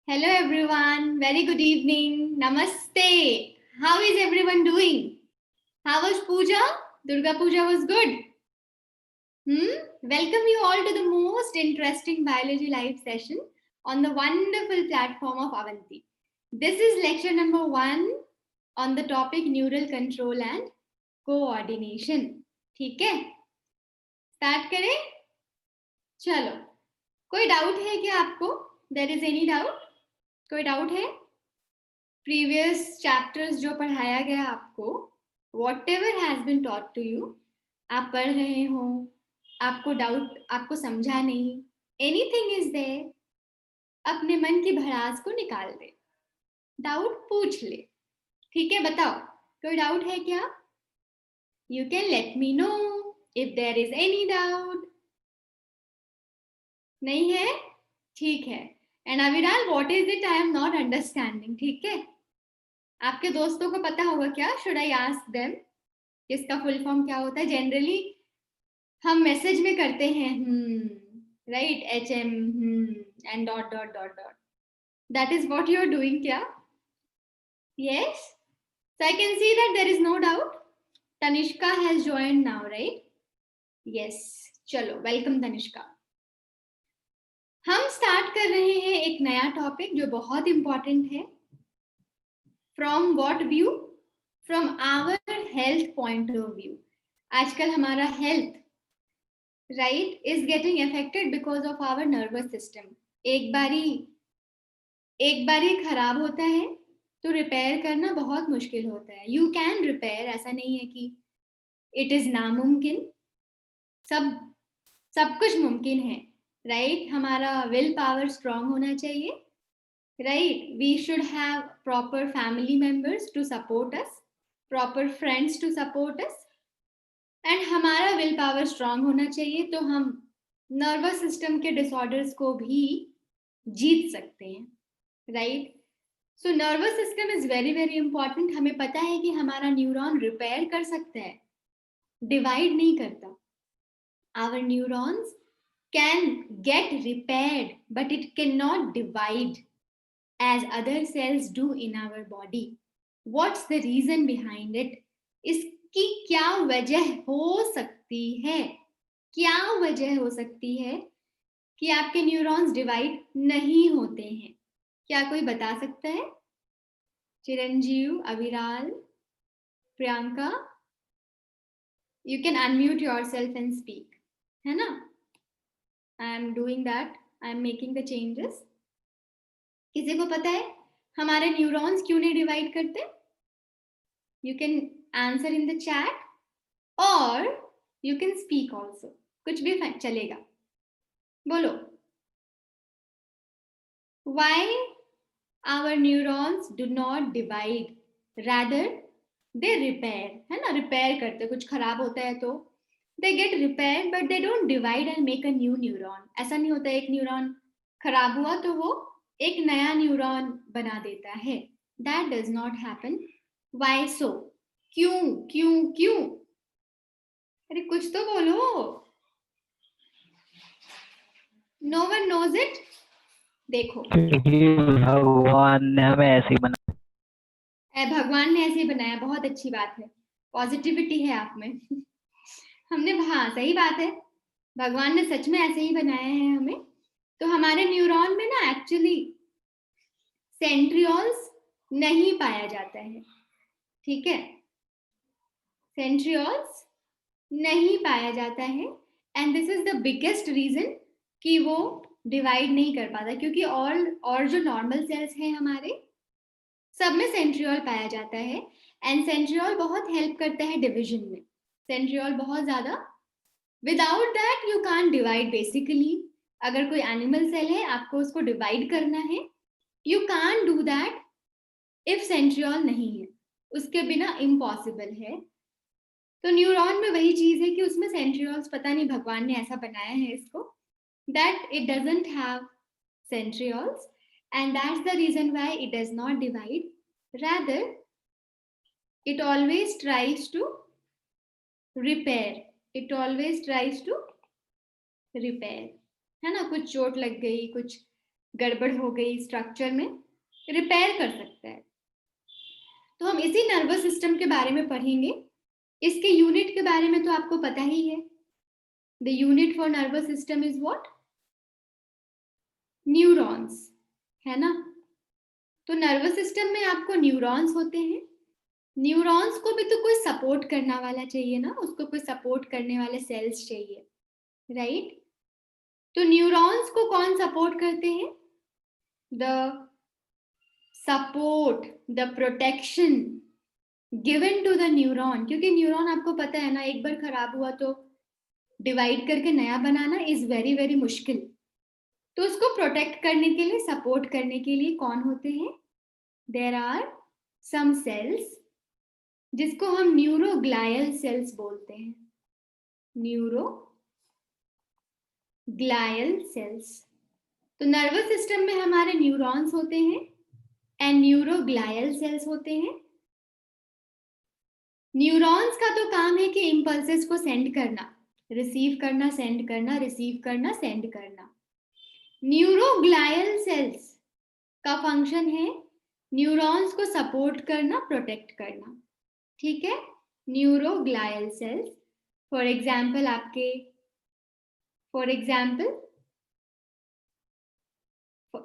Hello everyone, very good evening. Namaste. How is everyone doing? How was Puja? Durga Puja was good. Welcome you all to the most interesting biology live session on the wonderful platform of Avanti. This is lecture number 1 on the topic neural control and coordination. ठीक है? Start करें? चलो. कोई doubt है क्या आपको? There is any doubt? कोई doubt है? प्रीवियस चैप्टर्स जो पढ़ाया गया आपको, whatever has been taught to you, आप पढ़ रहे हो, आपको डाउट, आपको समझा नहीं, एनीथिंग इज देयर, अपने मन की भड़ास को निकाल दे, डाउट पूछ ले. ठीक है, बताओ कोई डाउट है क्या? You can let me know if there is any doubt. नहीं है? ठीक है. And Aviral, what is it I am not understanding? ठीक है, आपके दोस्तों को पता होगा क्या? शुड आई आस्क देम इसका फुल फॉर्म क्या होता है? जनरली हम मैसेज में करते हैं right, HM and dot dot dot dot. That is what you are doing क्या? Yes, so I can see that there is no doubt. Tanishka has joined now, right? Yes, चलो welcome Tanishka. हम start कर रहे हैं एक नया टॉपिक जो बहुत इंपॉर्टेंट है. From what view? From our health point of view. आजकल हमारा health right is getting affected because of our nervous system. एक बारी खराब होता है तो रिपेयर करना बहुत मुश्किल होता है. यू कैन रिपेयर, ऐसा नहीं है कि इट इज नामुमकिन. सब कुछ मुमकिन है, राइट? हमारा विल पावर स्ट्रांग होना चाहिए, right? We should have proper family members to support us, proper friends to support us, and हमारा विल पावर स्ट्रांग होना चाहिए तो हम नर्वस सिस्टम के डिसऑर्डर्स को भी जीत सकते हैं, right? So nervous system is very very important. हमें पता है कि हमारा न्यूरॉन रिपेयर कर सकता है, डिवाइड नहीं करता. Our neurons can get repaired but it can not divide as other cells do in our body. What's the reason behind it? इसकी क्या वजह हो सकती है? क्या वजह हो सकती है कि आपके न्यूरॉन्स डिवाइड नहीं होते हैं? क्या कोई बता सकता है? चिरंजीव, Aviral, Priyanka, you can unmute yourself and speak, है ना? I am doing that. I am making the changes. किसी को पता है हमारे न्यूरॉन्स क्यों नहीं डिवाइड करते? You can answer in the chat और यू कैन स्पीक ऑल्सो, कुछ भी चलेगा. बोलो, why our neurons do not divide, rather they repair, है ना? रिपेयर करते, कुछ खराब होता है तो they get repair but they don't divide and make a new neuron. ऐसा नहीं होता एक न्यूरॉन खराब हुआ तो वो एक नया न्यूरॉन बना देता है. That does not happen. Why so? क्यों क्यों क्यों? अरे कुछ तो बोलो. No one knows it. देखो, भगवान ने हमें ऐसे ही बनाया. भगवान ने ऐसे ही बनाया, बहुत अच्छी बात है. पॉजिटिविटी है आप में. हमने, हाँ सही बात है, भगवान ने सच में ऐसे ही बनाया है हमें. तो हमारे न्यूरॉन में ना एक्चुअली सेंट्रियोल्स नहीं पाया जाता है, ठीक है? सेंट्रियोल्स नहीं पाया जाता है and this is the biggest reason कि वो डिवाइड नहीं कर पाता, क्योंकि और जो नॉर्मल सेल्स हैं हमारे, सब में सेंट्रियोल पाया जाता है एंड सेंट्रियोल बहुत हेल्प करता है डिवीजन में. सेंट्रियोल बहुत ज्यादा, without that you can't divide basically. अगर कोई एनिमल सेल है, आपको उसको डिवाइड करना है, you can't do that if centriole नहीं है, उसके बिना इम्पॉसिबल है. तो न्यूरॉन में वही चीज है कि उसमें सेंट्रियोल्स, पता नहीं भगवान ने ऐसा बनाया है इसको, that it doesn't have centrioles and that's the reason why it does not divide. Rather, it always tries to repair. It always tries to repair, है ना? कुछ चोट लग गई, कुछ गड़बड़ हो गई स्ट्रक्चर में, रिपेयर कर सकता है। तो हम इसी नर्वस सिस्टम के बारे में पढ़ेंगे। इसके यूनिट के बारे में तो आपको पता ही है। The unit for nervous system is what? Neurons, है ना। तो नर्वस सिस्टम में आपको न्यूरॉन्स होते हैं। न्यूरॉन्स को भी तो कोई सपोर्ट करने वाला चाहिए ना, उसको कोई सपोर्ट करने वाले सेल्स चाहिए, राइट? तो न्यूरॉन्स को कौन सपोर्ट करते हैं? The support, the protection given to the neuron, क्योंकि न्यूरॉन आपको पता है ना, एक बार खराब हुआ तो डिवाइड करके नया बनाना इज वेरी वेरी मुश्किल। तो उसको प्रोटेक्ट करने के लिए, सपोर्ट करने के लिए कौन होते हैं? देयर आर सम सेल्स जिसको हम न्यूरोग्लायल सेल्स बोलते हैं। Neuroglial cells. तो नर्वस सिस्टम में हमारे न्यूरॉन्स होते हैं एंड न्यूरोग्लायल सेल्स होते हैं। न्यूरॉन्स का तो काम है कि इंपल्सेस को सेंड करना, रिसीव करना, सेंड करना, रिसीव करना, सेंड करना। न्यूरोग्लायल सेल्स का फंक्शन है न्यूरॉन्स को सपोर्ट करना, प्रोटेक्ट करना, ठीक है। न्यूरोग्लायल सेल्स, फॉर एग्जाम्पल आपके, for example,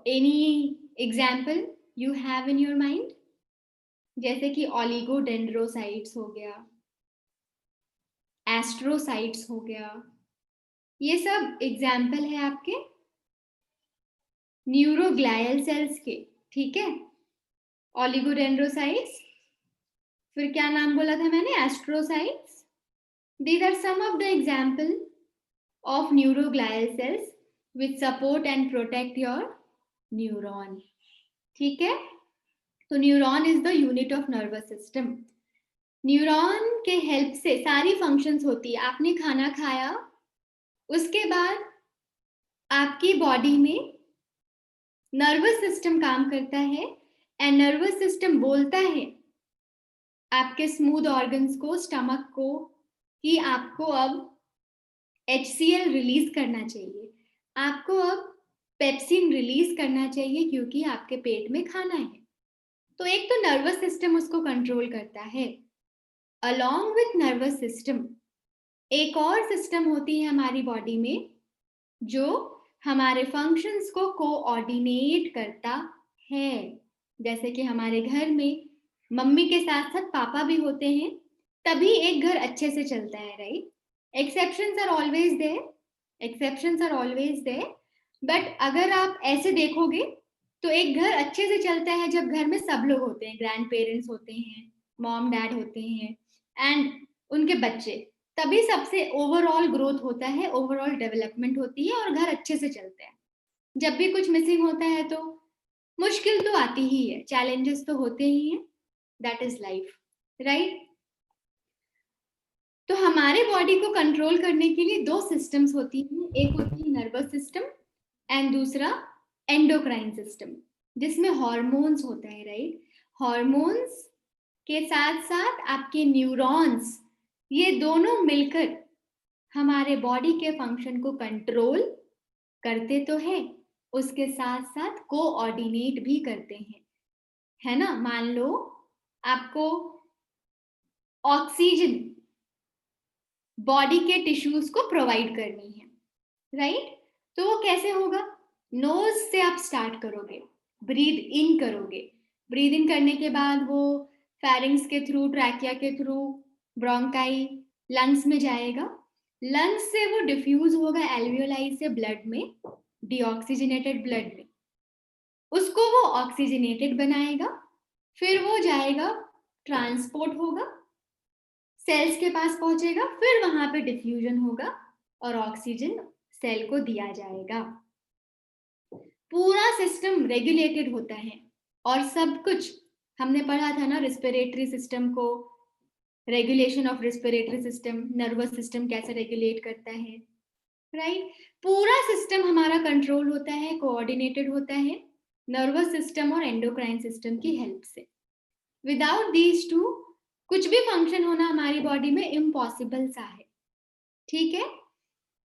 any example you have in your mind, जैसे कि ओलिगोडेंड्रोसाइट्स हो गया, एस्ट्रोसाइट्स हो गया, ये सब एग्जाम्पल है आपके न्यूरोग्लायल सेल्स के, ठीक है। ओलिगोडेंड्रोसाइट्स, फिर क्या नाम बोला था मैंने? Astrocytes. These are some of the example of neuroglial cells which support and protect your neuron, ठीक है। तो neuron is the unit of nervous system. Neuron के हेल्प से सारी फंक्शंस होती है। आपने खाना खाया, उसके बाद आपकी बॉडी में नर्वस सिस्टम काम करता है एंड नर्वस सिस्टम बोलता है आपके स्मूथ ऑर्गन्स को, स्टमक को, कि आपको अब HCl रिलीज करना चाहिए, आपको अब पेप्सिन रिलीज करना चाहिए क्योंकि आपके पेट में खाना है। तो एक तो नर्वस सिस्टम उसको कंट्रोल करता है। अलॉन्ग विथ नर्वस सिस्टम एक और सिस्टम होती है हमारी बॉडी में जो हमारे फंक्शंस को कोऑर्डिनेट करता है। जैसे कि हमारे घर में मम्मी के साथ साथ पापा भी होते हैं, तभी एक घर अच्छे से चलता है, right? Exceptions are always there, exceptions are always there, but अगर आप ऐसे देखोगे तो एक घर अच्छे से चलता है जब घर में सब लोग होते हैं, ग्रैंड पेरेंट्स होते हैं, मॉम डैड होते हैं एंड उनके बच्चे, तभी सबसे ओवरऑल ग्रोथ होता है, ओवरऑल डेवलपमेंट होती है और घर अच्छे से चलता है। जब भी कुछ मिसिंग होता है तो मुश्किल तो आती ही है, चैलेंजेस तो होते ही हैं, दैट इज लाइफ, राइट? तो हमारे बॉडी को कंट्रोल करने के लिए दो सिस्टम्स होती हैं, एक होती है नर्वस सिस्टम एंड दूसरा एंडोक्राइन सिस्टम, जिसमें हार्मोन्स होता है, राइट? हार्मोन्स के साथ साथ आपके न्यूरॉन्स, ये दोनों मिलकर हमारे बॉडी के फंक्शन को कंट्रोल करते तो है, उसके साथ साथ कोऑर्डिनेट भी करते हैं, है ना। मान लो आपको ऑक्सीजन बॉडी के टिश्यूज को प्रोवाइड करनी है, राइट? तो वो कैसे होगा? नोज से आप स्टार्ट करोगे, ब्रीद इन करोगे, ब्रीद इन करने के बाद वो फेरिंग्स के थ्रू, ट्रैकिया के थ्रू, ब्रोंकाई, लंग्स में जाएगा, लंग्स से वो डिफ्यूज होगा एल्वियोलाई से ब्लड में, डीऑक्सीजनेटेड ब्लड में, उसको वो ऑक्सीजनेटेड बनाएगा, फिर वो जाएगा, ट्रांसपोर्ट होगा, सेल्स के पास पहुंचेगा, फिर वहां पे डिफ्यूजन होगा और ऑक्सीजन सेल को दिया जाएगा। पूरा सिस्टम रेगुलेटेड होता है और सब कुछ हमने पढ़ा था ना, रिस्पिरेटरी सिस्टम को, regulation of respiratory system, nervous system कैसे रेगुलेट करता है, राइट? पूरा सिस्टम हमारा कंट्रोल होता है, कोऑर्डिनेटेड होता है नर्वस सिस्टम और एंडोक्राइन सिस्टम की हेल्प से। विदाउट दीज टू कुछ भी फंक्शन होना हमारी बॉडी में इम्पॉसिबल सा है, ठीक है।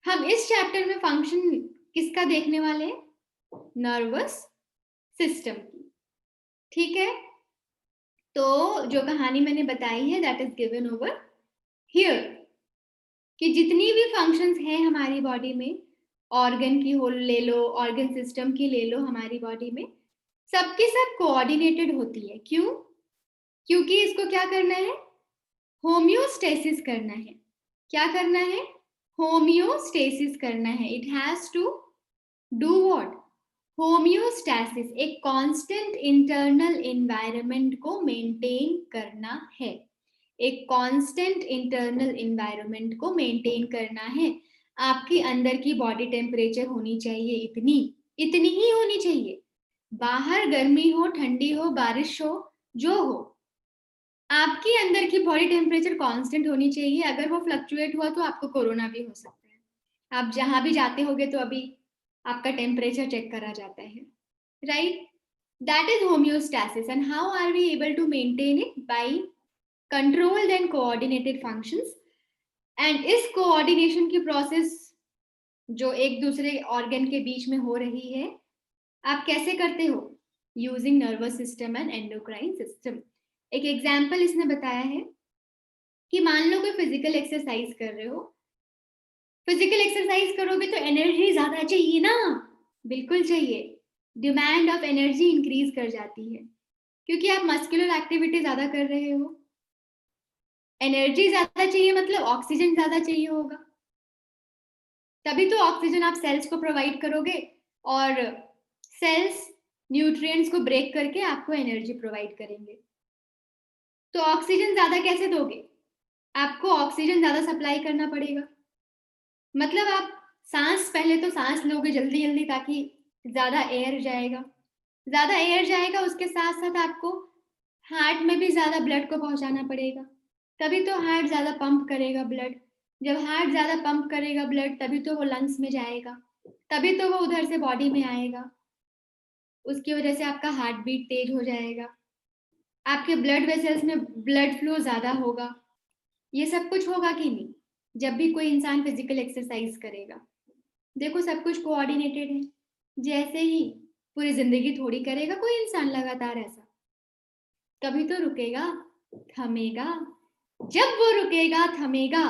हम इस चैप्टर में फंक्शन किसका देखने वाले हैं? नर्वस सिस्टम की। ठीक है, तो जो कहानी मैंने बताई है that is given over here, कि जितनी भी फंक्शंस हैं हमारी बॉडी में, ऑर्गन की हो ले लो, ऑर्गन सिस्टम की ले लो, हमारी बॉडी में सबकी सब कोऑर्डिनेटेड होती है। क्यों? क्योंकि इसको क्या करना है? होम्योस्टेसिस करना है। क्या करना है? होम्योस्टेसिस करना है। It has to do what? Homeostasis, एक कांस्टेंट इंटरनल एनवायरनमेंट को मेंटेन करना है। एक कांस्टेंट इंटरनल एनवायरनमेंट को मेंटेन करना है। आपके अंदर की बॉडी टेम्परेचर होनी चाहिए इतनी, इतनी ही होनी चाहिए। बाहर गर्मी हो, ठंडी हो, बारिश हो, जो हो, आपके अंदर की बॉडी टेम्परेचर कांस्टेंट होनी चाहिए। अगर वो फ्लक्चुएट हुआ तो आपको कोरोना भी हो सकता है। आप जहां भी जाते होगे तो अभी आपका टेम्परेचर चेक करा जाता है, right? That is homeostasis. And how are we able to maintain it? By controlled and coordinated functions. And इस कोऑर्डिनेशन की प्रोसेस जो एक दूसरे ऑर्गन के बीच में हो रही है, आप कैसे करते हो? Using nervous system and endocrine system. एक एग्जाम्पल इसने बताया है कि मान लो कोई फिजिकल एक्सरसाइज कर रहे हो। फिजिकल एक्सरसाइज करोगे तो एनर्जी ज्यादा चाहिए ना? बिल्कुल चाहिए। डिमांड ऑफ एनर्जी इंक्रीज कर जाती है क्योंकि आप मस्कुलर एक्टिविटी ज्यादा कर रहे हो। एनर्जी ज्यादा चाहिए मतलब ऑक्सीजन ज्यादा चाहिए होगा, तभी तो ऑक्सीजन आप सेल्स को प्रोवाइड करोगे और सेल्स न्यूट्रिएंट्स को ब्रेक करके आपको एनर्जी प्रोवाइड करेंगे। तो ऑक्सीजन ज्यादा कैसे दोगे? आपको ऑक्सीजन ज्यादा सप्लाई करना पड़ेगा। मतलब आप सांस, पहले तो सांस लोगे जल्दी जल्दी ताकि ज्यादा एयर जाएगा, ज्यादा एयर जाएगा, उसके साथ साथ आपको हार्ट में भी ज्यादा ब्लड को पहुंचाना पड़ेगा, तभी तो हार्ट ज्यादा पंप करेगा ब्लड। जब हार्ट ज्यादा पंप करेगा ब्लड तभी तो वो लंग्स में जाएगा, तभी तो वो उधर से बॉडी में आएगा। उसकी वजह से आपका हार्ट बीट तेज हो जाएगा, आपके ब्लड वेसल्स में ब्लड फ्लो ज्यादा होगा। ये सब कुछ होगा कि नहीं जब भी कोई इंसान फिजिकल एक्सरसाइज करेगा? देखो सब कुछ कोऑर्डिनेटेड है। जैसे ही पूरी जिंदगी थोड़ी करेगा कोई इंसान लगातार ऐसा, कभी तो रुकेगा, थमेगा। जब वो रुकेगा, थमेगा,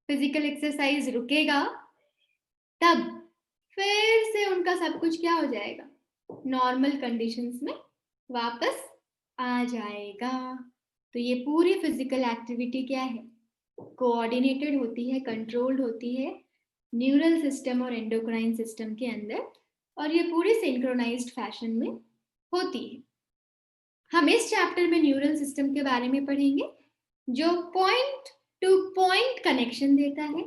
फिजिकल एक्सरसाइज रुकेगा, तब फिर से उनका सब कुछ क्या हो जाएगा? नॉर्मल कंडीशंस में वापस आ जाएगा। तो ये पूरी फिजिकल एक्टिविटी क्या है? कोऑर्डिनेटेड होती है, कंट्रोल्ड होती है न्यूरल सिस्टम और एंडोक्राइन सिस्टम के अंदर, और ये पूरी सिंक्रोनाइज्ड फैशन में होती है। हम इस चैप्टर में न्यूरल सिस्टम के बारे में पढ़ेंगे जो पॉइंट टू पॉइंट कनेक्शन देता है।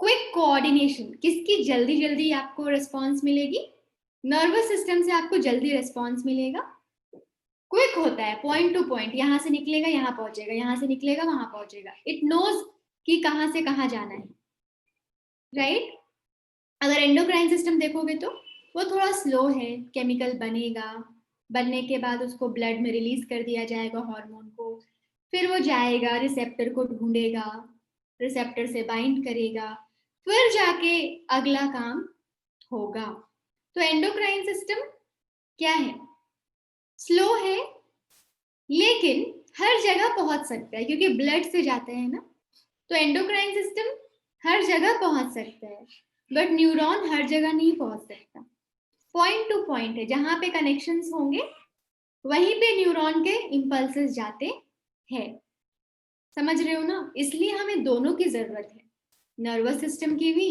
क्विक कोऑर्डिनेशन, किसकी जल्दी जल्दी आपको रिस्पॉन्स मिलेगी? नर्वस सिस्टम से आपको जल्दी रिस्पॉन्स मिलेगा। क्विक होता है, पॉइंट टू पॉइंट, यहां से निकलेगा यहां पहुंचेगा, यहां से निकलेगा वहां पहुंचेगा। इट नोज कि कहां से कहां जाना है, राइट? अगर एंडोक्राइन सिस्टम देखोगे तो वो थोड़ा स्लो है। केमिकल बनेगा, बनने के बाद उसको ब्लड में रिलीज कर दिया जाएगा हार्मोन को, फिर वो जाएगा रिसेप्टर को ढूंढेगा, रिसेप्टर से बाइंड करेगा, फिर जाके अगला काम होगा। तो एंडोक्राइन सिस्टम क्या है? स्लो है लेकिन हर जगह पहुंच सकता है क्योंकि ब्लड से जाता है ना। तो एंडोक्राइन सिस्टम हर जगह पहुंच सकता है, बट न्यूरॉन हर जगह नहीं पहुंच सकता। पॉइंट टू पॉइंट है, जहां पे कनेक्शंस होंगे वहीं पे न्यूरॉन के इंपल्सेस जाते हैं। समझ रहे हो ना? इसलिए हमें दोनों की जरूरत है, नर्वस सिस्टम की भी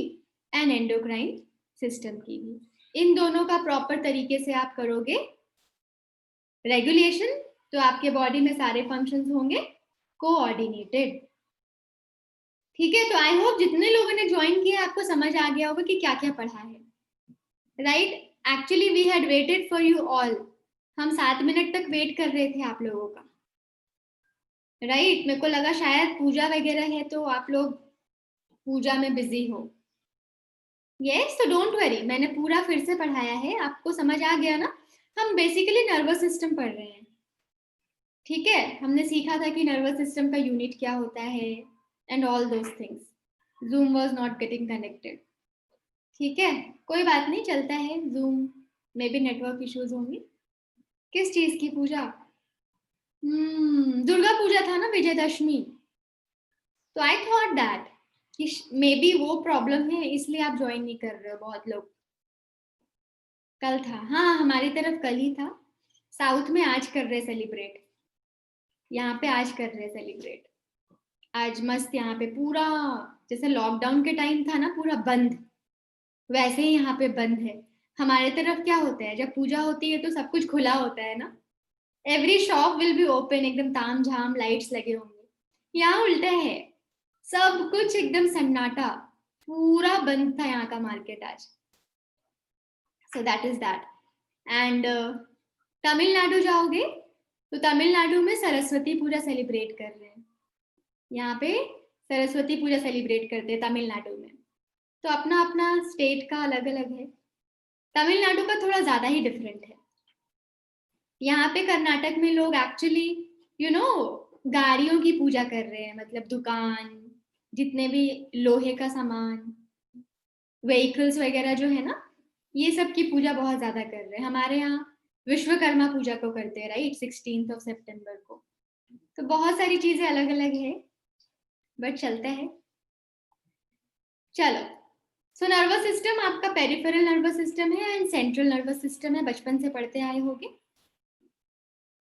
एंड एंडोक्राइन सिस्टम की भी। इन दोनों का प्रॉपर तरीके से आप करोगे रेगुलेशन तो आपके बॉडी में सारे फंक्शंस होंगे कोऑर्डिनेटेड। ठीक है, तो आई होप जितने लोगों ने ज्वाइन किया आपको समझ आ गया होगा कि क्या क्या पढ़ा है, right? Actually we had waited for you all. हम 7 मिनट तक वेट कर रहे थे आप लोगों का, राइट? मेरे को लगा शायद पूजा वगैरह है तो आप लोग पूजा में बिजी हो। यस, तो डोंट वरी, मैंने पूरा फिर से पढ़ाया है, आपको समझ आ गया ना? हम बेसिकली नर्वस सिस्टम पढ़ रहे हैं, ठीक है? हमने सीखा था कि नर्वस सिस्टम का यूनिट क्या होता है and all those things. Zoom was not getting connected. ठीक है, कोई बात नहीं, चलता है, जूम में भी नेटवर्क इश्यूज होंगे। किस चीज की पूजा? दुर्गा पूजा था ना, विजयदशमी। तो आई थॉट दैट कि मे बी वो प्रॉब्लम है, इसलिए आप ज्वाइन नहीं कर रहे हो बहुत लोग। कल था, हाँ हमारी तरफ कल ही था। साउथ में आज कर रहे सेलिब्रेट, यहाँ पे आज कर रहे सेलिब्रेट। आज मस्त यहाँ पे पूरा, जैसे लॉकडाउन के टाइम था ना पूरा बंद, वैसे ही यहाँ पे बंद है। हमारे तरफ क्या होता है, जब पूजा होती है तो सब कुछ खुला होता है ना, every shop will be open, एकदम ताम झाम, लाइट्स लगे होंगे। यहाँ उल्टा है, सब कुछ एकदम सन्नाटा, पूरा बंद था यहाँ का मार्केट आज। So that is that. And Tamil Nadu जाओगे तो तमिलनाडु में सरस्वती पूजा सेलिब्रेट कर रहे हैं। यहाँ पे सरस्वती पूजा सेलिब्रेट करते हैं तमिलनाडु में। तो अपना अपना स्टेट का अलग अलग है। तमिलनाडु का थोड़ा ज्यादा ही डिफरेंट है। यहाँ पे कर्नाटक में लोग एक्चुअली गाड़ियों की पूजा कर रहे हैं, मतलब दुकान, जितने भी लोहे का सामान, व्हीकल्स वगैरह जो है ना, ये सब की पूजा बहुत ज्यादा कर रहे हैं। हमारे यहाँ विश्वकर्मा पूजा को करते हैं, राइट, 16 सितंबर को। तो बहुत सारी चीजें अलग अलग है, बट चलता है। चलो, सो नर्वस सिस्टम आपका पेरिफेरल नर्वस सिस्टम है एंड सेंट्रल नर्वस सिस्टम है। बचपन से पढ़ते आए होगे,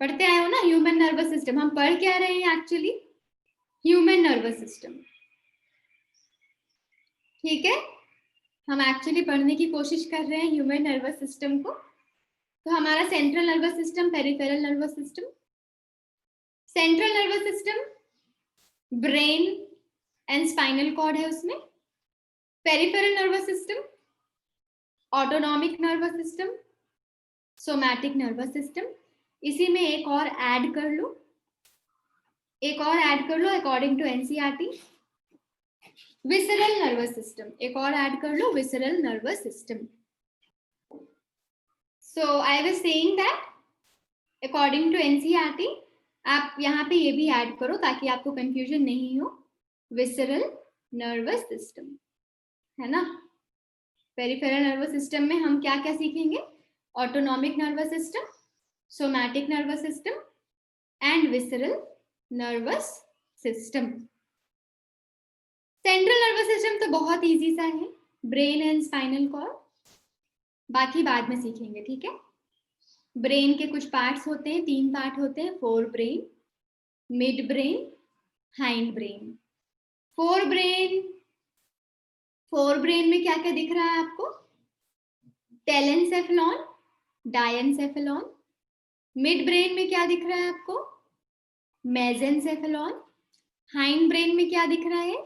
पढ़ते आए हो ना ह्यूमन नर्वस सिस्टम। हम पढ़ क्या रहे हैं एक्चुअली? Human nervous system. ठीक है, हम एक्चुअली पढ़ने की कोशिश कर रहे हैं ह्यूमन नर्वस सिस्टम को। तो हमारा central nervous system, peripheral nervous system. Central nervous system brain and spinal cord है उसमें। Peripheral nervous system autonomic nervous system, somatic nervous system. इसी में एक और ऐड कर लो, एक और ऐड कर लो according to NCERT, visceral nervous system. एक और ऐड कर लो, visceral nervous system. So I was saying that according to NCERT आप यहाँ पे ये भी ऐड करो ताकि आपको कंफ्यूजन नहीं हो। विसरल नर्वस सिस्टम है ना। पेरिफेरल नर्वस सिस्टम में हम क्या क्या सीखेंगे? Autonomic nervous system, somatic nervous system and visceral nervous system. Central nervous system तो बहुत इजी सा है, ब्रेन एंड स्पाइनल कॉर्ड, बाकी बाद में सीखेंगे, ठीक है। ब्रेन के कुछ पार्ट्स होते हैं, 3 पार्ट होते हैं, fore brain, mid brain, hind brain. Fore brain में क्या क्या दिख रहा है आपको? टेलेंसेफेलॉन, डायनसेफेलॉन। मिड ब्रेन में क्या दिख रहा है आपको? मेसेंसेफेलॉन। हाइंड ब्रेन में क्या दिख रहा है?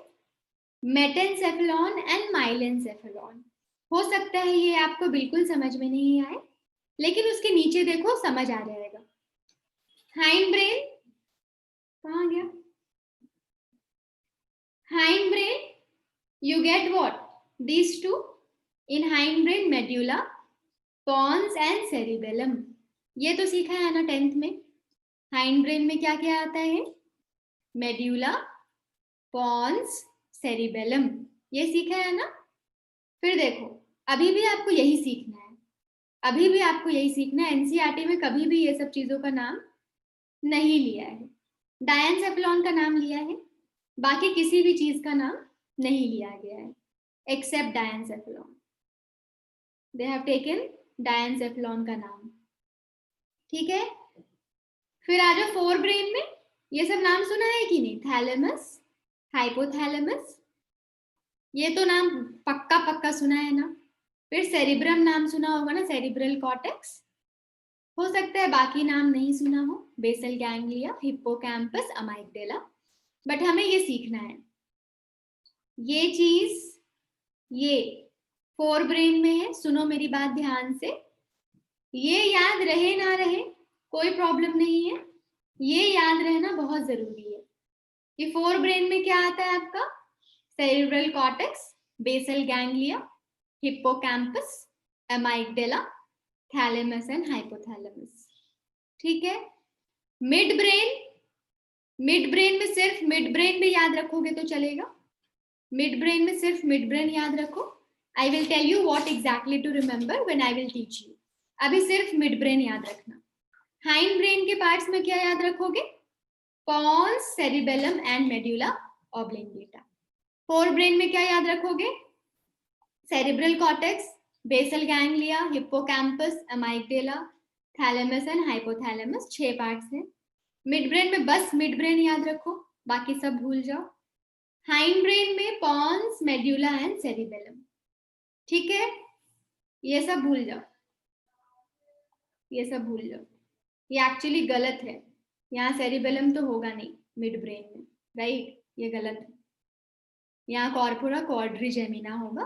मेटेंसेफेलॉन एंड माइलेंसेफेलॉन। हो सकता है ये आपको बिल्कुल समझ में नहीं आए, लेकिन उसके नीचे देखो, समझ आ जाएगा। हाइंड ब्रेन कहाँ गया? Hind brain you get what? These two in hind brain, medulla, pons and cerebellum. ये तो सीखा है ना 10th में। हाइंड ब्रेन में क्या क्या आता है? मेड्यूला, पॉन्स, सेरिबेलम, ये सीखा है ना। फिर देखो, अभी भी आपको यही सीखना है, अभी भी आपको यही सीखना है। एनसीईआरटी में कभी भी ये सब चीजों का नाम नहीं लिया है। डायनसेफेलॉन का नाम लिया है, बाकी किसी भी चीज का नाम नहीं लिया गया है, except diencephalon. They have taken diencephalon का नाम, ठीक है। फिर आ जाओ फोर ब्रेन में, ये सब नाम सुना है कि नहीं? थैलेमस, हाइपोथैलेमस, ये तो नाम पक्का पक्का सुना है ना। फिर सेरिब्रम नाम सुना होगा ना, सेरिब्रल कॉर्टेक्स। हो सकता है बाकी नाम नहीं सुना हो, बेसल गैंग्लिया, हिप्पोकैम्पस, अमाइगडाला, बट हमें ये सीखना है। ये चीज ये फोर ब्रेन में है, सुनो मेरी बात ध्यान से। ये याद रहे ना रहे कोई प्रॉब्लम नहीं है, ये याद रहना बहुत जरूरी है कि फोर ब्रेन में क्या आता है आपका? Cerebral cortex, basal ganglia, hippocampus, amygdala, thalamus and hypothalamus, ठीक है। मिड ब्रेन में सिर्फ मिड ब्रेन में याद रखोगे तो चलेगा। मिड ब्रेन में सिर्फ मिड ब्रेन याद रखो, I will tell you what exactly to remember when I will teach you. अभी सिर्फ मिड ब्रेन याद रखना. हाइंड ब्रेन के पार्ट्स में क्या याद रखोगे? Pons, cerebellum and medulla oblongata. Forebrain में क्या याद रखोगे? Cerebral cortex, basal ganglia, hippocampus, amygdala, thalamus and hypothalamus. 6 parts हैं. मिड ब्रेन में बस मिड ब्रेन याद रखो, बाकी सब भूल जाओ. हाइंड ब्रेन में पॉन्स, मेड्यूला एंड सेरिबेलम. ठीक है, ये सब भूल जाओ, ये सब भूल जाओ. ये एक्चुअली गलत है. यहाँ सेरिबेलम तो होगा नहीं मिड ब्रेन में, राइट? ये गलत है. यहाँ कॉर्पोरा क्वाड्रिजेमिना होगा,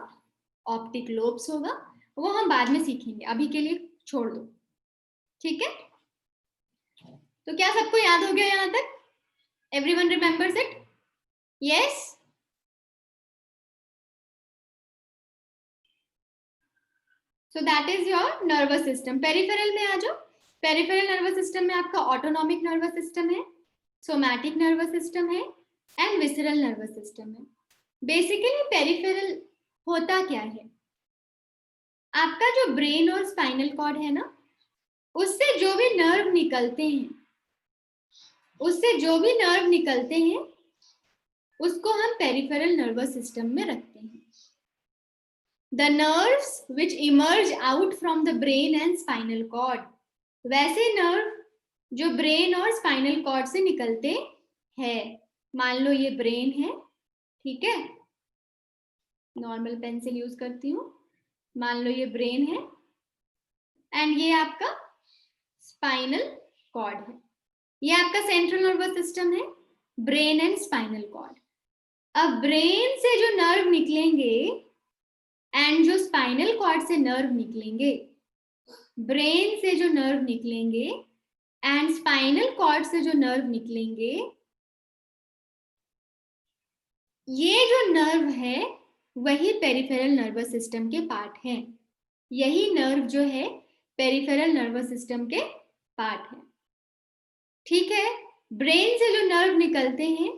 ऑप्टिक लोब्स होगा, वो हम बाद में सीखेंगे, अभी के लिए छोड़ दो. ठीक है, तो क्या सबको याद हो गया यहाँ तक? Everyone remembers it? Yes. So that is your nervous system. Peripheral में आ जाओ. पेरिफेरल नर्वस सिस्टम में आपका ऑटोनॉमिक नर्वस सिस्टम है, सोमैटिक नर्वस सिस्टम है एंड विसरल नर्वस सिस्टम है. बेसिकली पेरिफेरल होता क्या है? आपका जो ब्रेन और स्पाइनल कॉर्ड है ना, उससे जो भी नर्व निकलते हैं, उसको हम पेरिफेरल नर्वस सिस्टम में रखते हैं. The nerves which emerge out from the brain and spinal cord. वैसे नर्व जो ब्रेन और स्पाइनल कॉर्ड से निकलते हैं. मान लो ये ब्रेन है, ठीक है, नॉर्मल पेंसिल यूज करती हूँ. मान लो ये ब्रेन है एंड ये आपका स्पाइनल कॉर्ड है. ये आपका सेंट्रल नर्वस सिस्टम है, ब्रेन एंड स्पाइनल कॉर्ड. अब ब्रेन से जो नर्व निकलेंगे एंड जो स्पाइनल कॉर्ड से नर्व निकलेंगे, ब्रेन से जो नर्व निकलेंगे एंड स्पाइनल कॉर्ड से जो नर्व निकलेंगे, ये जो नर्व है वही पेरिफेरल नर्वस सिस्टम के पार्ट है. यही नर्व जो है पेरिफेरल नर्वस सिस्टम के पार्ट है. ठीक है, ब्रेन से जो नर्व निकलते हैं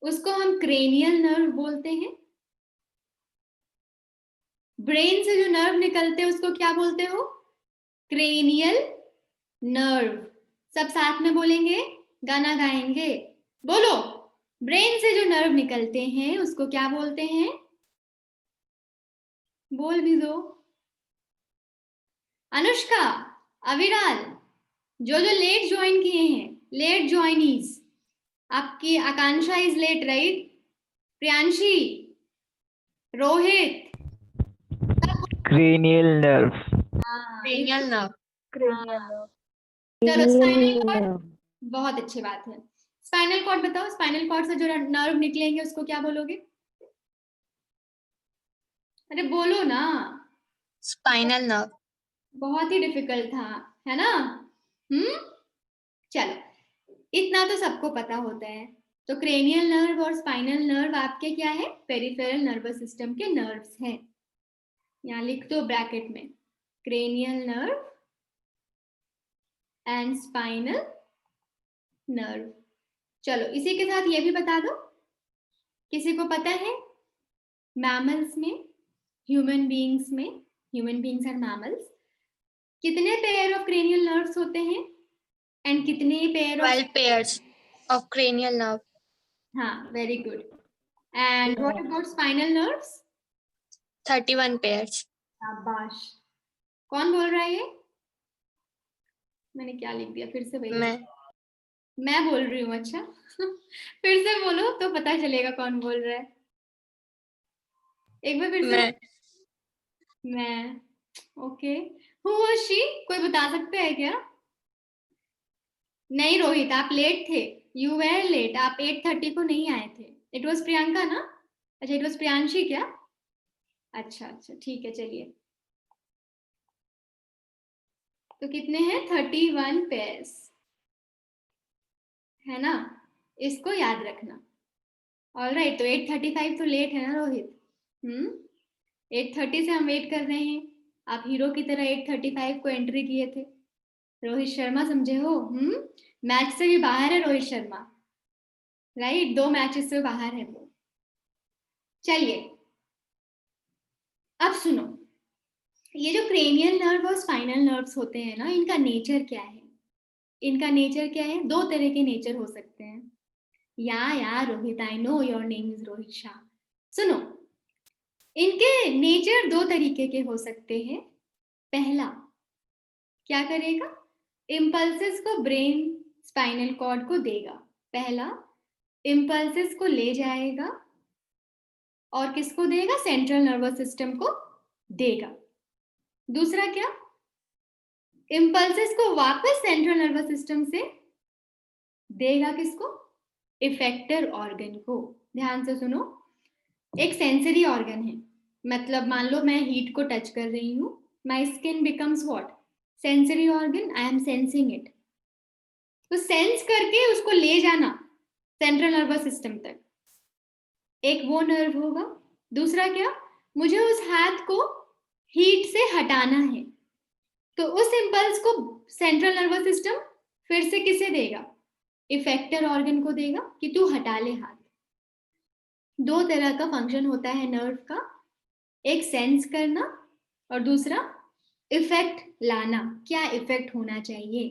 उसको हम क्रेनियल नर्व बोलते हैं. ब्रेन से जो नर्व निकलते हैं उसको क्या बोलते हो? Cranial nerve. सब साथ में बोलेंगे, गाना गाएंगे. बोलो, ब्रेन से जो नर्व निकलते हैं उसको क्या बोलते हैं? बोल भी दो. अनुष्का, अविराल, जो लेट ज्वाइन किए हैं, लेट ज्वाइनीज. आपकी Akanksha is late, right? Priyanshi, Rohit, cranial nerve. Cranial nerve. चलो स्पाइनल कॉर्ड, बहुत अच्छी बात है. स्पाइनल कॉर्ड बताओ, स्पाइनल कॉर्ड से जो नर्व निकलेंगे उसको क्या बोलोगे? अरे बोलो ना. Spinal nerve. बहुत ही डिफिकल्ट था, है ना? चलो, इतना तो सबको पता होता है. तो क्रेनियल नर्व और स्पाइनल नर्व आपके क्या है? पेरिफेरल नर्वस सिस्टम के नर्व्स हैं. यहाँ लिख दो ब्रैकेट में, cranial nerve and spinal nerve. चलो, इसी के साथ ये भी बता दो, किसी को पता है मैमल्स में, ह्यूमन बीइंग्स में, ह्यूमन बीइंग्स एंड मैमल्स, कितने पेयर ऑफ क्रेनियल नर्व्स होते हैं एंड कितने pair 12 pairs of cranial nerve. हाँ, very good. And what about spinal nerves? 31 pairs. शाबाश. कौन बोल रहा है ये? मैंने क्या लिख दिया? फिर से वही मैं बोल रही हूँ. अच्छा फिर से बोलो तो पता चलेगा कौन बोल रहा है. एक बार फिर से. मैं. Okay, who was she? कोई बता सकते हैं क्या? नहीं रोहित, आप लेट थे. You were late. आप 8:30 को नहीं आए थे. इट वॉज प्रियंका ना? अच्छा, इट वॉज प्रियांशी क्या? अच्छा अच्छा, ठीक है. चलिए, तो कितने हैं? 31 पेयर्स, है ना? इसको याद रखना. ऑलराइट, तो 8:35 तो लेट है ना रोहित? 8:30 से हम वेट कर रहे हैं. आप हीरो की तरह 8:35 को एंट्री किए थे. रोहित शर्मा समझे हो? मैच से भी बाहर है रोहित शर्मा, राइट? 2 मैचेस से बाहर है वो. चलिए, अब सुनो, ये जो क्रेनियल नर्व और स्पाइनल नर्व्स होते हैं ना, इनका नेचर क्या है? इनका नेचर क्या है? दो तरह के नेचर हो सकते हैं। या Rohit, I know your name is Rohit Shah. सुनो, इनके नेचर दो तरीके के हो सकते हैं। पहला क्या करेगा? इम्पल्सेस को ब्रेन स्पाइनल कॉर्ड को देगा। पहला इम्पल्सेस को ले जाएगा और किसको देगा? सेंट्रल नर्वस सिस्टम को देगा। दूसरा क्या? इम्पल्सेस को वापस सेंट्रल नर्वस सिस्टम से देगा किसको? इफेक्टर ऑर्गन को। ध्यान से सुनो, एक सेंसरी ऑर्गन है, मतलब मान लो मैं हीट को टच कर रही हूं, my skin becomes what? Sensory organ, I am sensing it. तो सेंस करके उसको ले जाना सेंट्रल नर्वस सिस्टम तक, एक वो नर्व होगा। दूसरा क्या? मुझे उस हाथ को हीट से हटाना है, तो उस इंपल्स को सेंट्रल नर्वस सिस्टम फिर से किसे देगा? इफेक्टर ऑर्गन को देगा कि तू हटा ले हाथ। दो तरह का फंक्शन होता है नर्व का, एक सेंस करना और दूसरा इफेक्ट लाना, क्या इफेक्ट होना चाहिए।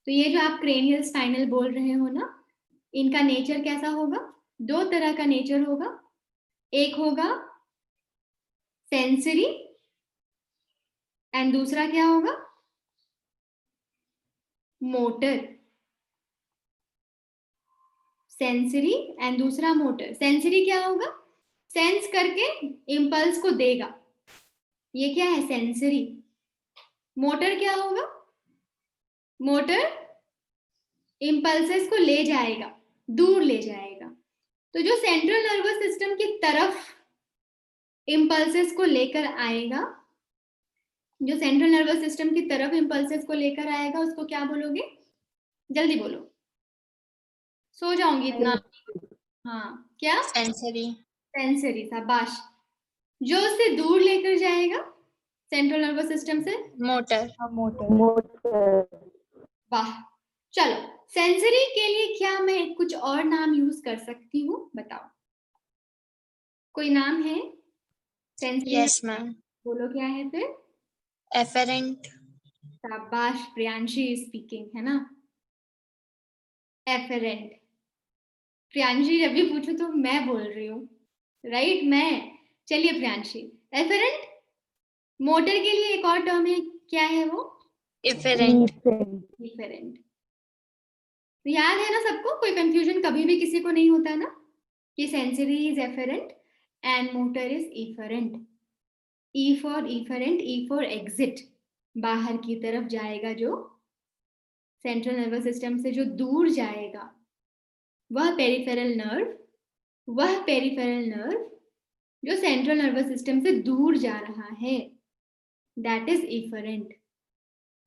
तो ये जो आप क्रेनियल स्पाइनल बोल रहे हो ना, इनका नेचर कैसा होगा? दो तरह का नेचर होगा। एक होगा सेंसरी एंड दूसरा क्या होगा? मोटर। सेंसरी एंड दूसरा मोटर। सेंसरी क्या होगा? सेंस करके इंपल्स को देगा, ये क्या है? सेंसरी। मोटर क्या होगा? मोटर इंपल्सेस को ले जाएगा, दूर ले जाएगा। तो जो सेंट्रल नर्वस सिस्टम की तरफ इंपल्सेस को लेकर आएगा, जो सेंट्रल नर्वस सिस्टम की तरफ इंपल्सेस को लेकर आएगा, उसको क्या बोलोगे? जल्दी बोलो, सो जाऊंगी इतना। हाँ, क्या? सेंसरी। सेंसरी, शाबाश। जो उसे दूर लेकर जाएगा सेंट्रल नर्वस सिस्टम से? मोटर। वाह। चलो, सेंसरी के लिए क्या मैं कुछ और नाम यूज कर सकती हूँ? बताओ, कोई नाम है सेंसरी? Yes ma'am. बोलो, क्या है फिर? एफेरेंट। शाबाश, प्रियांशी स्पीकिंग, है ना? एफेरेंट। प्रियांशी जब भी पूछो तो मैं बोल रही हूँ, राइट? मैं। चलिए प्रियांशी, एफेरेंट। मोटर के लिए एक और टर्म है, क्या है वो? इफेरेंट। इफेरेंट। याद है ना सबको? कोई कंफ्यूजन कभी भी किसी को नहीं होता ना कि sensory is efferent and motor is efferent. E for efferent, E for exit, बाहर की तरफ जाएगा, जो सेंट्रल नर्वस सिस्टम से जो दूर जाएगा, वह पेरिफेरल नर्व। वह पेरिफेरल नर्व जो सेंट्रल नर्वस सिस्टम से दूर जा रहा है, दैट इज इफेरेंट।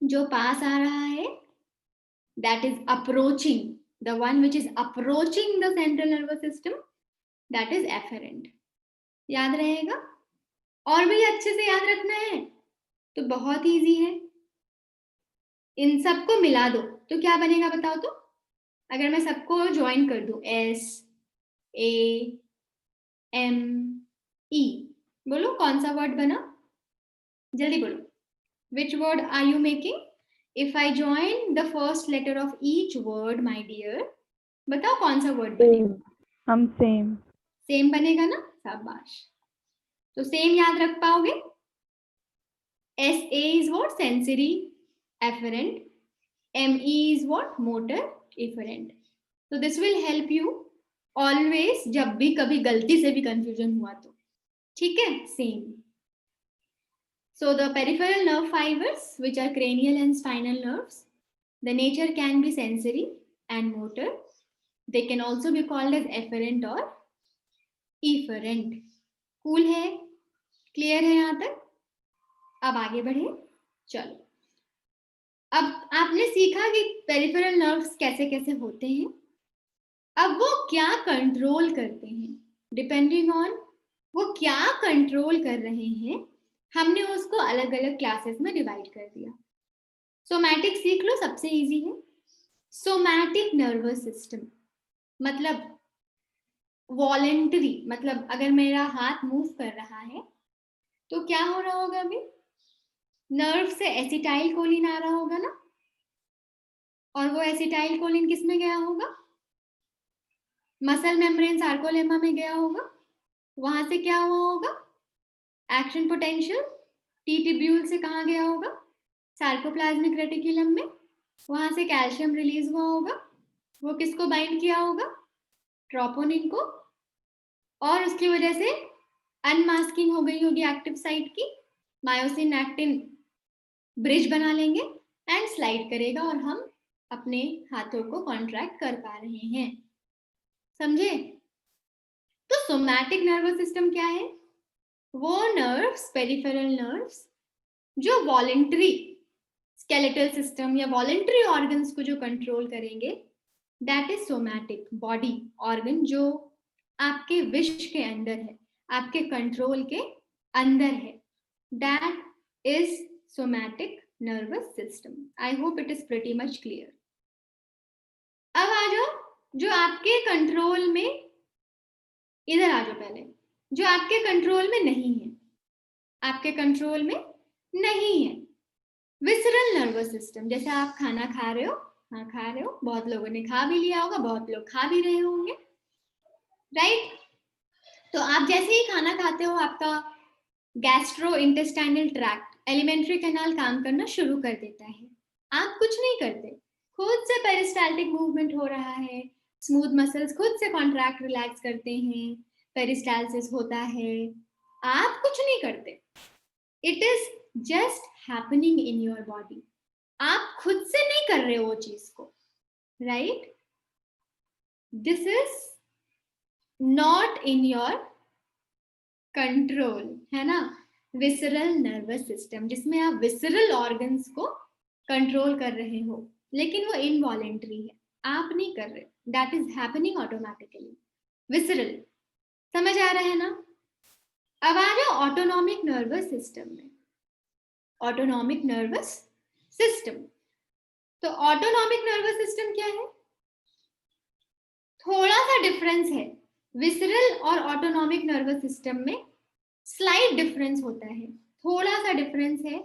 जो पास आ रहा है, that is approaching, the one which is approaching the central nervous system, that is afferent। याद रहेगा? और भी अच्छे से याद रखना है तो बहुत इजी है, इन सबको मिला दो तो क्या बनेगा बताओ तो? अगर मैं सबको ज्वाइन कर दूं, S A M E, बोलो कौन सा वर्ड बना? जल्दी बोलो, which word are you making? If I join the first letter of each word, my dear, बताओ कौन सा वर्ड बनेगा? हम सेम। सेम बनेगा ना? शाबाश। तो सेम याद रख पाओगे? SA is what? Sensory, afferent. ME is what? Motor, efferent. So this will help you always, जब भी कभी गलती से भी confusion हुआ तो, ठीक है? Same. So the peripheral nerve fibers, which are cranial and spinal nerves, the nature can be sensory and motor. They can also be called as efferent or efferent. Cool है? Clear है यहाँ तक? अब आगे बढ़े, चलो। अब आपने सीखा कि पेरिफेरल नर्व्स कैसे कैसे होते हैं। अब वो क्या कंट्रोल करते हैं, डिपेंडिंग ऑन वो क्या कंट्रोल कर रहे हैं, हमने उसको अलग अलग क्लासेस में डिवाइड कर दिया। सोमैटिक सीख लो, सबसे इजी है। सोमैटिक नर्वस सिस्टम मतलब वॉलेंटरी, मतलब अगर मेरा हाथ मूव कर रहा है तो क्या हो रहा होगा अभी, नर्व से एसिटाइल कोलिन आ रहा होगा ना, और वो एसिटाइल कोलिन किस में गया होगा, मसल मेम्ब्रेन सार्कोलेमा में गया होगा। वहां से क्या हुआ होगा, एक्शन पोटेंशियल टी ट्यूब्यूल से कहाँ गया होगा, सार्कोप्लाज्मिक रेटिकुलम में। वहां से कैल्शियम रिलीज हुआ होगा, वो किसको बाइंड किया होगा, ट्रोपोनिन को, और उसकी वजह से अनमास्किंग हो गई होगी एक्टिव साइट की, मायोसिन एक्टिन ब्रिज बना लेंगे एंड स्लाइड करेगा और हम अपने हाथों को कॉन्ट्रैक्ट कर पा रहे हैं। समझे? तो सोमैटिक नर्वस सिस्टम क्या है, वो नर्व्स, पेरिफेरल नर्व्स जो वॉलेंट्री स्केलेटल सिस्टम या वॉलेंट्री ऑर्गन्स को जो कंट्रोल करेंगे, that is somatic body organ, जो आपके विश के अंदर है, आपके कंट्रोल के अंदर है, that is somatic nervous system. I hope it is pretty much clear. अब आ जाओ जो आपके कंट्रोल में, इधर आ जाओ पहले, जो आपके कंट्रोल में नहीं है, आपके कंट्रोल में नहीं है, विसरल नर्वस सिस्टम। जैसे आप खाना खा रहे हो, हाँ खा रहे हो, बहुत लोगों ने खा भी लिया होगा, बहुत लोग खा भी रहे होंगे, राइट? तो आप जैसे ही खाना खाते हो, आपका gastro intestinal tract, alimentary canal काम करना शुरू कर देता है। आप कुछ नहीं करते, खुद से पेरिस्टाल्टिक मूवमेंट हो रहा है, स्मूथ मसल्स खुद से कॉन्ट्रैक्ट रिलैक्स करते हैं, पेरिस्टालसिस होता है, आप कुछ नहीं करते, it is just happening in your body. आप खुद से नहीं कर रहे हो वो चीज को, right? This is not in your control, है ना? विसरल नर्वस सिस्टम, जिसमें आप विसरल ऑर्गन्स को कंट्रोल कर रहे हो, लेकिन वो इनवॉलेंट्री है, आप नहीं कर रहे, that is happening automatically, visceral. समझ आ रहा है ना? अब आ जाओ ऑटोनॉमिक नर्वस सिस्टम में। ऑटोनॉमिक नर्वस सिस्टम, तो ऑटोनॉमिक नर्वस सिस्टम क्या है, थोड़ा सा डिफरेंस है विसरल और ऑटोनॉमिक नर्वस सिस्टम में, स्लाइट डिफरेंस होता है, थोड़ा सा डिफरेंस है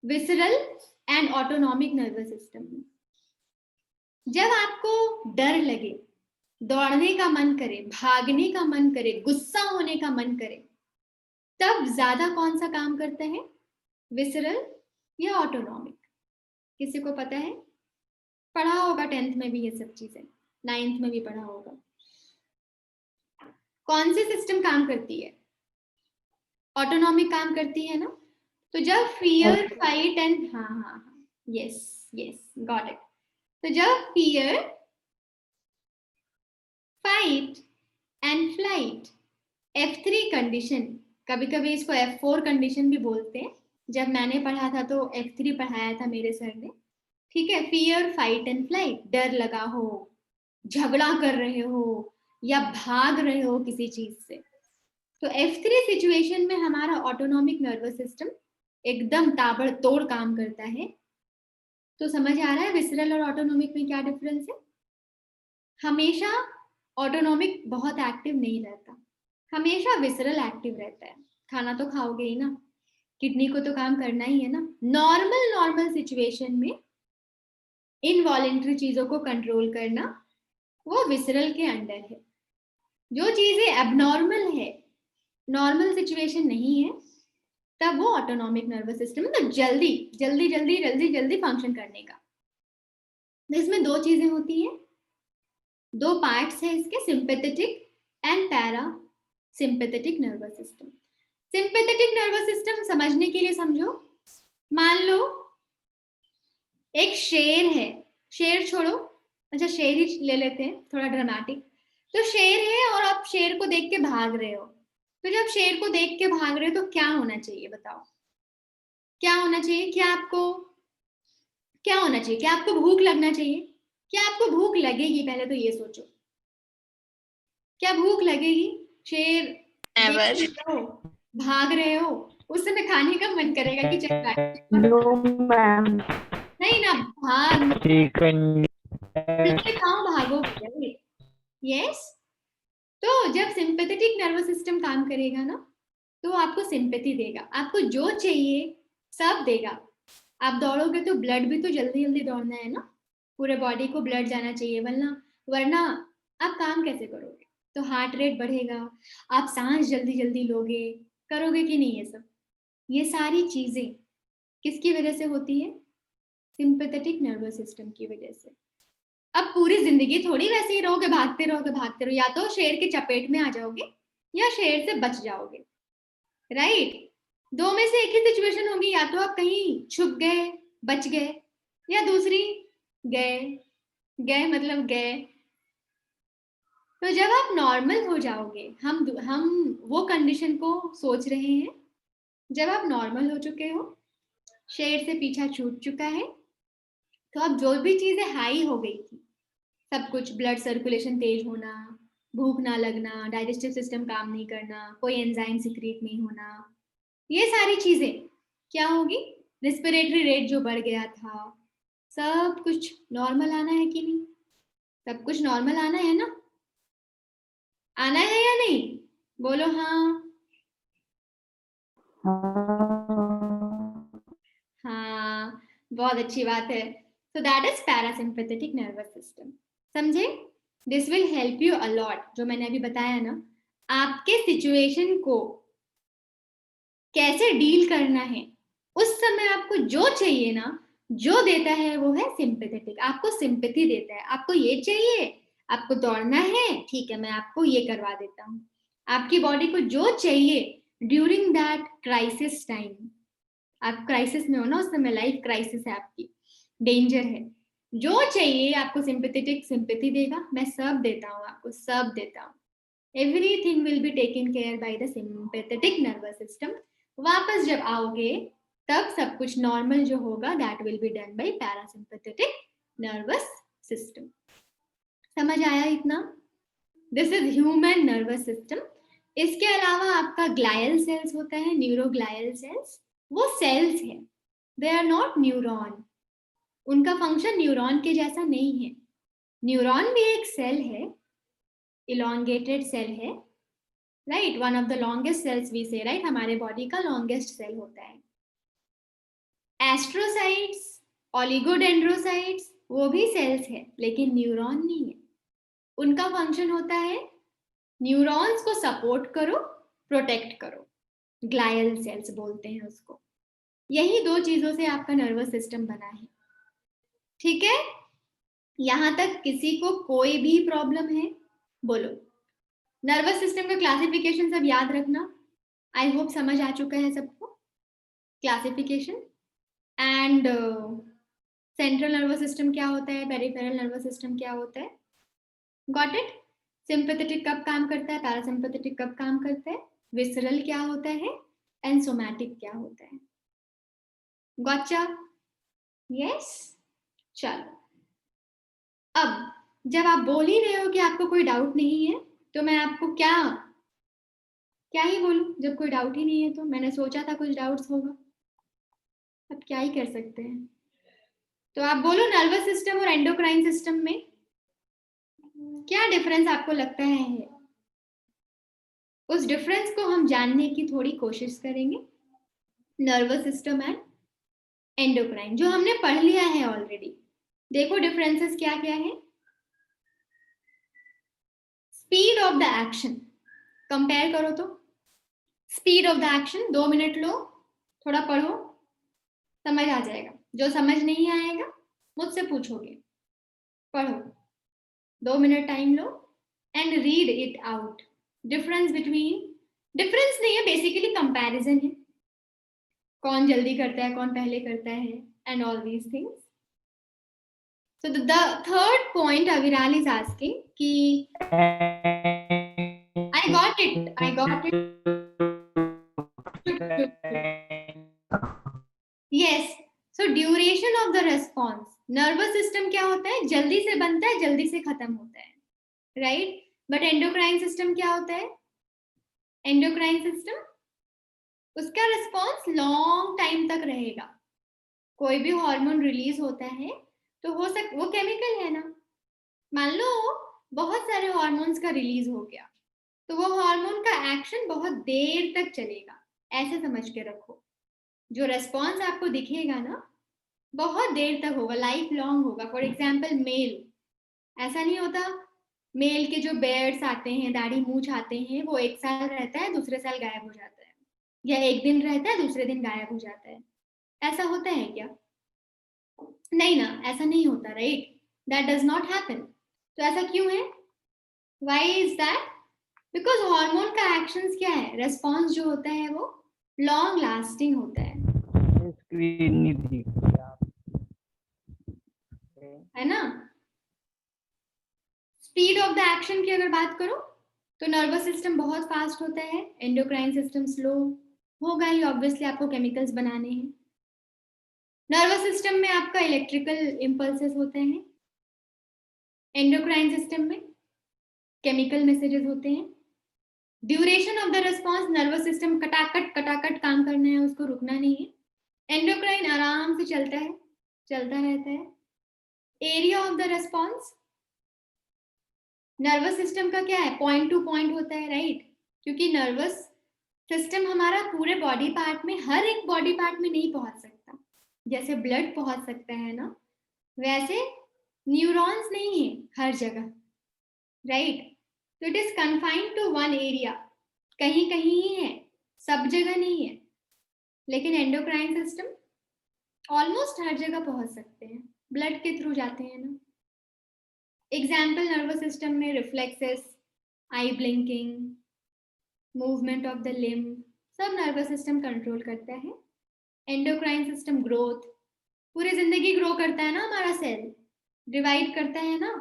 visceral and autonomic nervous system में। जब आपको डर लगे, दौड़ने का मन करे, भागने का मन करे, गुस्सा होने का मन करे, तब ज्यादा कौन सा काम करता है, विसरल या ऑटोनॉमिक? किसी को पता है? पढ़ा होगा 10th में भी ये सब चीजें, 9th में भी पढ़ा होगा। कौन सी सिस्टम काम करती है, ऑटोनॉमिक काम करती है ना? तो जब फियर, फाइट एंड, हाँ हाँ हाँ, यस यस, गॉट इट। तो जब fear, fight and flight, F3 condition, कभी कभी इसको F4 कंडीशन भी बोलते हैं, जब मैंने पढ़ा था तो F3 पढ़ाया था मेरे सर ने, ठीक है? फियर, फाइट एंड फ्लाइट, डर लगा हो, झगड़ा कर रहे हो या भाग रहे हो किसी चीज से, तो F3 सिचुएशन में हमारा ऑटोनॉमिक नर्वस सिस्टम एकदम ताबड़तोड़ काम करता है। तो समझ आ रहा है विसरल और ऑटोनॉमिक में क्या डिफरेंस है? हमेशा ऑटोनॉमिक बहुत एक्टिव नहीं रहता, हमेशा विसरल एक्टिव रहता है। खाना तो खाओगे ही ना, किडनी को तो काम करना ही है ना। नॉर्मल सिचुएशन में इनवॉलेंट्री चीजों को कंट्रोल करना वो विसरल के अंडर है। जो चीजें एबनॉर्मल है, नॉर्मल सिचुएशन नहीं है, तब वो ऑटोनॉमिक नर्वस सिस्टम में, तो जल्दी फंक्शन करने का। इसमें दो चीजें होती है, दो पार्ट्स है इसके, sympathetic and para sympathetic nervous system. Sympathetic nervous system समझने के लिए समझो, मान लो एक शेर है, शेर छोड़ो, अच्छा शेर ही ले लेते हैं, थोड़ा ड्रामेटिक। तो शेर है और आप शेर को देख के भाग रहे हो, तो जब शेर को देख के भाग रहे हो तो क्या होना चाहिए, बताओ क्या होना चाहिए? क्या होना चाहिए? क्या आपको भूख लगना चाहिए? क्या आपको भूख लगेगी? पहले तो ये सोचो, क्या भूख लगेगी? शेर Never. देख रहे हो, भाग रहे हो, उस समय खाने का मन करेगा कि चल नो मैम, नहीं ना, भाग चिकन कहाँ भागोगे? यस। तो जब सिंपैथेटिक नर्वस सिस्टम काम करेगा ना, तो आपको सिंपैथी देगा, आपको जो चाहिए सब देगा। आप दौड़ोगे तो ब्लड भी तो जल्दी जल्दी दौड़ना है ना, पूरे बॉडी को ब्लड जाना चाहिए, वरना वरना आप काम कैसे करोगे? तो हार्ट रेट बढ़ेगा, आप सांस जल्दी जल्दी लोगे, करोगे कि नहीं ये सब? ये सारी चीजें किसकी वजह से होती है? सिंपैथेटिक नर्वस सिस्टम की वजह से। अब पूरी जिंदगी थोड़ी वैसे ही रहोगे, भागते रहोगे भागते रहो, या तो शेर के चपेट में आ जाओगे या शेर से बच जाओगे, राइट? दो में से एक ही सिचुएशन होगी, या तो आप कहीं छुप गए बच गए, या दूसरी गए गए मतलब गए। तो जब आप नॉर्मल हो जाओगे, हम वो कंडीशन को सोच रहे हैं जब आप नॉर्मल हो चुके हो, शेर से पीछा छूट चुका है, तो अब जो भी चीजें हाई हो गई थी, सब कुछ, ब्लड सर्कुलेशन तेज होना, भूख ना लगना, डाइजेस्टिव सिस्टम काम नहीं करना, कोई एंजाइम सिक्रीट नहीं होना, ये सारी चीजें क्या होगी? रेस्पिरेटरी रेट जो बढ़ गया था, सब कुछ नॉर्मल आना है कि नहीं? सब कुछ नॉर्मल आना है ना? आना है या नहीं? बोलो हाँ। हाँ, बहुत अच्छी बात है। So that is parasympathetic nervous system. समझे? This will help you a lot. जो मैंने अभी बताया ना, आपके सिचुएशन को कैसे डील करना है, उस समय आपको जो चाहिए ना, जो देता है वो है सिंपैथेटिक। आपको सिंपैथी देता है, आपको ये चाहिए, आपको दौड़ना है, ठीक है मैं आपको ये करवा देता हूँ। आपकी बॉडी को जो चाहिए ड्यूरिंग दैट क्राइसिस टाइम, आप क्राइसिस में हो ना, उस समय लाइफ क्राइसिस है आपकी, डेंजर है, जो चाहिए आपको सिंपैथेटिक सिंपैथी देगा। मैं सब देता हूँ आपको, सब देता हूँ। Everything will be taken care by the sympathetic nervous system. वापस जब आओगे तब सब कुछ नॉर्मल जो होगा that will be done by parasympathetic nervous system. समझ आया इतना? This is human nervous system. इसके अलावा आपका ग्लायल सेल्स होता है, न्यूरोग्लायल सेल्स, वो सेल्स है, दे आर नॉट न्यूरॉन। उनका फंक्शन न्यूरॉन के जैसा नहीं है। न्यूरॉन भी एक सेल है, इलॉन्गेटेड सेल है, right? One of the longest cells we say, right? हमारे बॉडी का लॉन्गेस्ट सेल होता है। एस्ट्रोसाइट्स, ओलिगोडेंड्रोसाइट्स, वो भी सेल्स है लेकिन न्यूरॉन नहीं है। उनका फंक्शन होता है न्यूरॉन्स को सपोर्ट करो, प्रोटेक्ट करो, ग्लायल सेल्स बोलते हैं उसको। यही दो चीजों से आपका नर्वस सिस्टम बना है, ठीक है? यहां तक किसी को कोई भी प्रॉब्लम है? बोलो। नर्वस सिस्टम का क्लासिफिकेशन सब याद रखना, आई होप समझ आ चुका है सबको classification. And central nervous system क्या होता है, पेरिफेरल नर्वस सिस्टम क्या होता है, गॉट इट? सिंपैथेटिक कब काम करता है, पैरासिम्पैथेटिक कब काम करता है, विसरल क्या होता है, एंड सोमैटिक क्या होता है, गॉचा? यस। चलो, अब जब आप बोल ही रहे हो कि आपको कोई डाउट नहीं है, तो मैं आपको क्या क्या ही बोलूं? जब कोई डाउट ही नहीं है तो मैंने सोचा था कुछ डाउट्स होगा, अब क्या ही कर सकते हैं। तो आप बोलो, नर्वस सिस्टम और एंडोक्राइन सिस्टम में क्या डिफरेंस आपको लगता है? उस डिफरेंस को हम जानने की थोड़ी कोशिश करेंगे। नर्वस सिस्टम एंड एंडोक्राइन जो हमने पढ़ लिया है ऑलरेडी, देखो डिफरेंसेस क्या क्या है। Speed of the action compare करो तो, speed of the action, 2 minute low, थोड़ा पढ़ो, समझ आ जाएगा। जो समझ नहीं आएगा मुझसे पूछोगे, पढ़ो, 2 minute time low and read it out. Difference between, difference नहीं है, बेसिकली कंपैरिजन है, कौन जल्दी करता है, कौन पहले करता है, and all these things. So the third point Aviral is asking कि I got it. Yes. So duration of the response. Nervous system क्या होता है? जल्दी से बनता है, जल्दी से खत्म होता है, right? But endocrine system क्या होता है? Endocrine system उसका response long time तक रहेगा। कोई भी हार्मोन रिलीज होता है तो वो केमिकल है ना, मान लो बहुत सारे हार्मोन्स का रिलीज हो गया, तो वो हार्मोन का एक्शन बहुत देर तक चलेगा, ऐसे समझ के रखो। जो रेस्पॉन्स आपको दिखेगा ना बहुत देर तक होगा, लाइफ लॉन्ग होगा। फॉर एग्जाम्पल मेल, ऐसा नहीं होता मेल के जो बेयर्स आते हैं, दाढ़ी मूछ आते हैं, वो 1 साल रहता है, दूसरे साल गायब हो जाता है, या 1 दिन रहता है, दूसरे दिन गायब हो जाता है। ऐसा होता है क्या? नहीं ना, ऐसा नहीं होता, right? That does not happen. तो ऐसा क्यों है? Why is that? Because hormone का एक्शंस क्या है, रेस्पॉन्स जो होता है वो लॉन्ग लास्टिंग होता है ना? स्पीड ऑफ द एक्शन की अगर बात करो तो नर्वस सिस्टम बहुत फास्ट होता है, एंडोक्राइन सिस्टम स्लो होगा ही, ऑब्वियसली आपको केमिकल्स बनाने हैं। नर्वस सिस्टम में आपका इलेक्ट्रिकल इम्पल्सेस होते हैं, एंडोक्राइन सिस्टम में केमिकल मैसेजेस होते हैं। Duration of the response, nervous system कटाकट काम करना है, उसको रुकना नहीं है। एंडोक्राइन आराम से चलता है, चलता रहता है। Area of the response, nervous system का क्या है, पॉइंट टू पॉइंट होता है, राइट? क्योंकि नर्वस सिस्टम हमारा पूरे बॉडी पार्ट में, हर एक बॉडी पार्ट में नहीं पहुंच सकता। जैसे ब्लड पहुंच सकता है ना, वैसे न्यूरॉन्स नहीं है हर जगह, राइट? तो it is confined to one area, कहीं कहीं ही है, सब जगह नहीं है। लेकिन एंडोक्राइन सिस्टम ऑलमोस्ट हर जगह पहुंच सकते हैं, ब्लड के थ्रू जाते हैं ना। एग्जाम्पल नर्वस सिस्टम में reflexes, I blinking, movement of the limb, सब नर्वस सिस्टम कंट्रोल करता है। एंडोक्राइन सिस्टम ग्रोथ, पूरी जिंदगी ग्रो करता है ना हमारा सेल, डिवाइड करता है ना।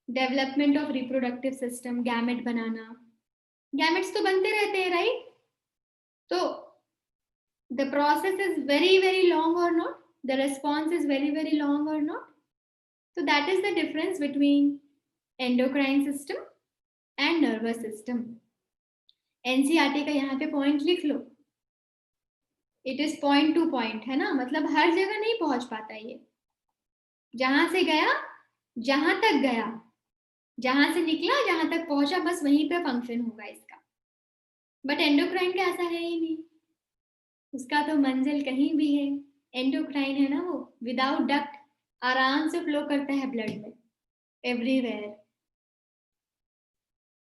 Development of reproductive system, gamete बनाना, गैमेट्स तो बनते रहते हैं, राइट? तो the process is very very long or not, the response is very very long or not. So that is the difference between endocrine system and nervous system. NCERT का यहाँ पे point लिख लो, it is point to point, है ना? मतलब हर जगह नहीं पहुंच पाता ये, जहां से गया जहां तक गया, जहां से निकला जहां तक पहुंचा, बस वहीं पे फंक्शन होगा इसका। बट एंडोक्राइन का ऐसा है ही नहीं, उसका तो मंजिल कहीं भी है। एंडोक्राइन है ना वो, विदाउट डक्ट आराम से फ्लो करता है ब्लड में everywhere.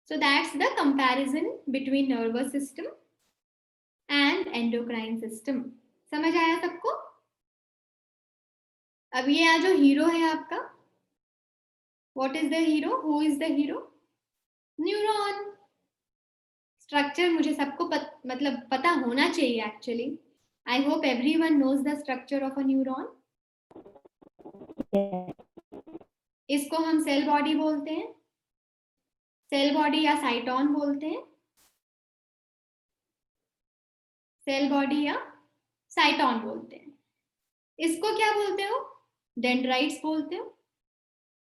So that's the comparison between nervous system and endocrine system. समझ आया सबको? अब ये यहाँ जो हीरो है आपका, what is the hero? Who is the hero? Neuron. Structure मुझे सबको मतलब पता होना चाहिए actually. I hope everyone knows the structure of a neuron. इसको हम सेल बॉडी बोलते हैं, सेल बॉडी या साइटोन बोलते हैं, सेल बॉडी या साइटोन बोलते हैं। इसको क्या बोलते हो? डेंड्राइट्स बोलते हो,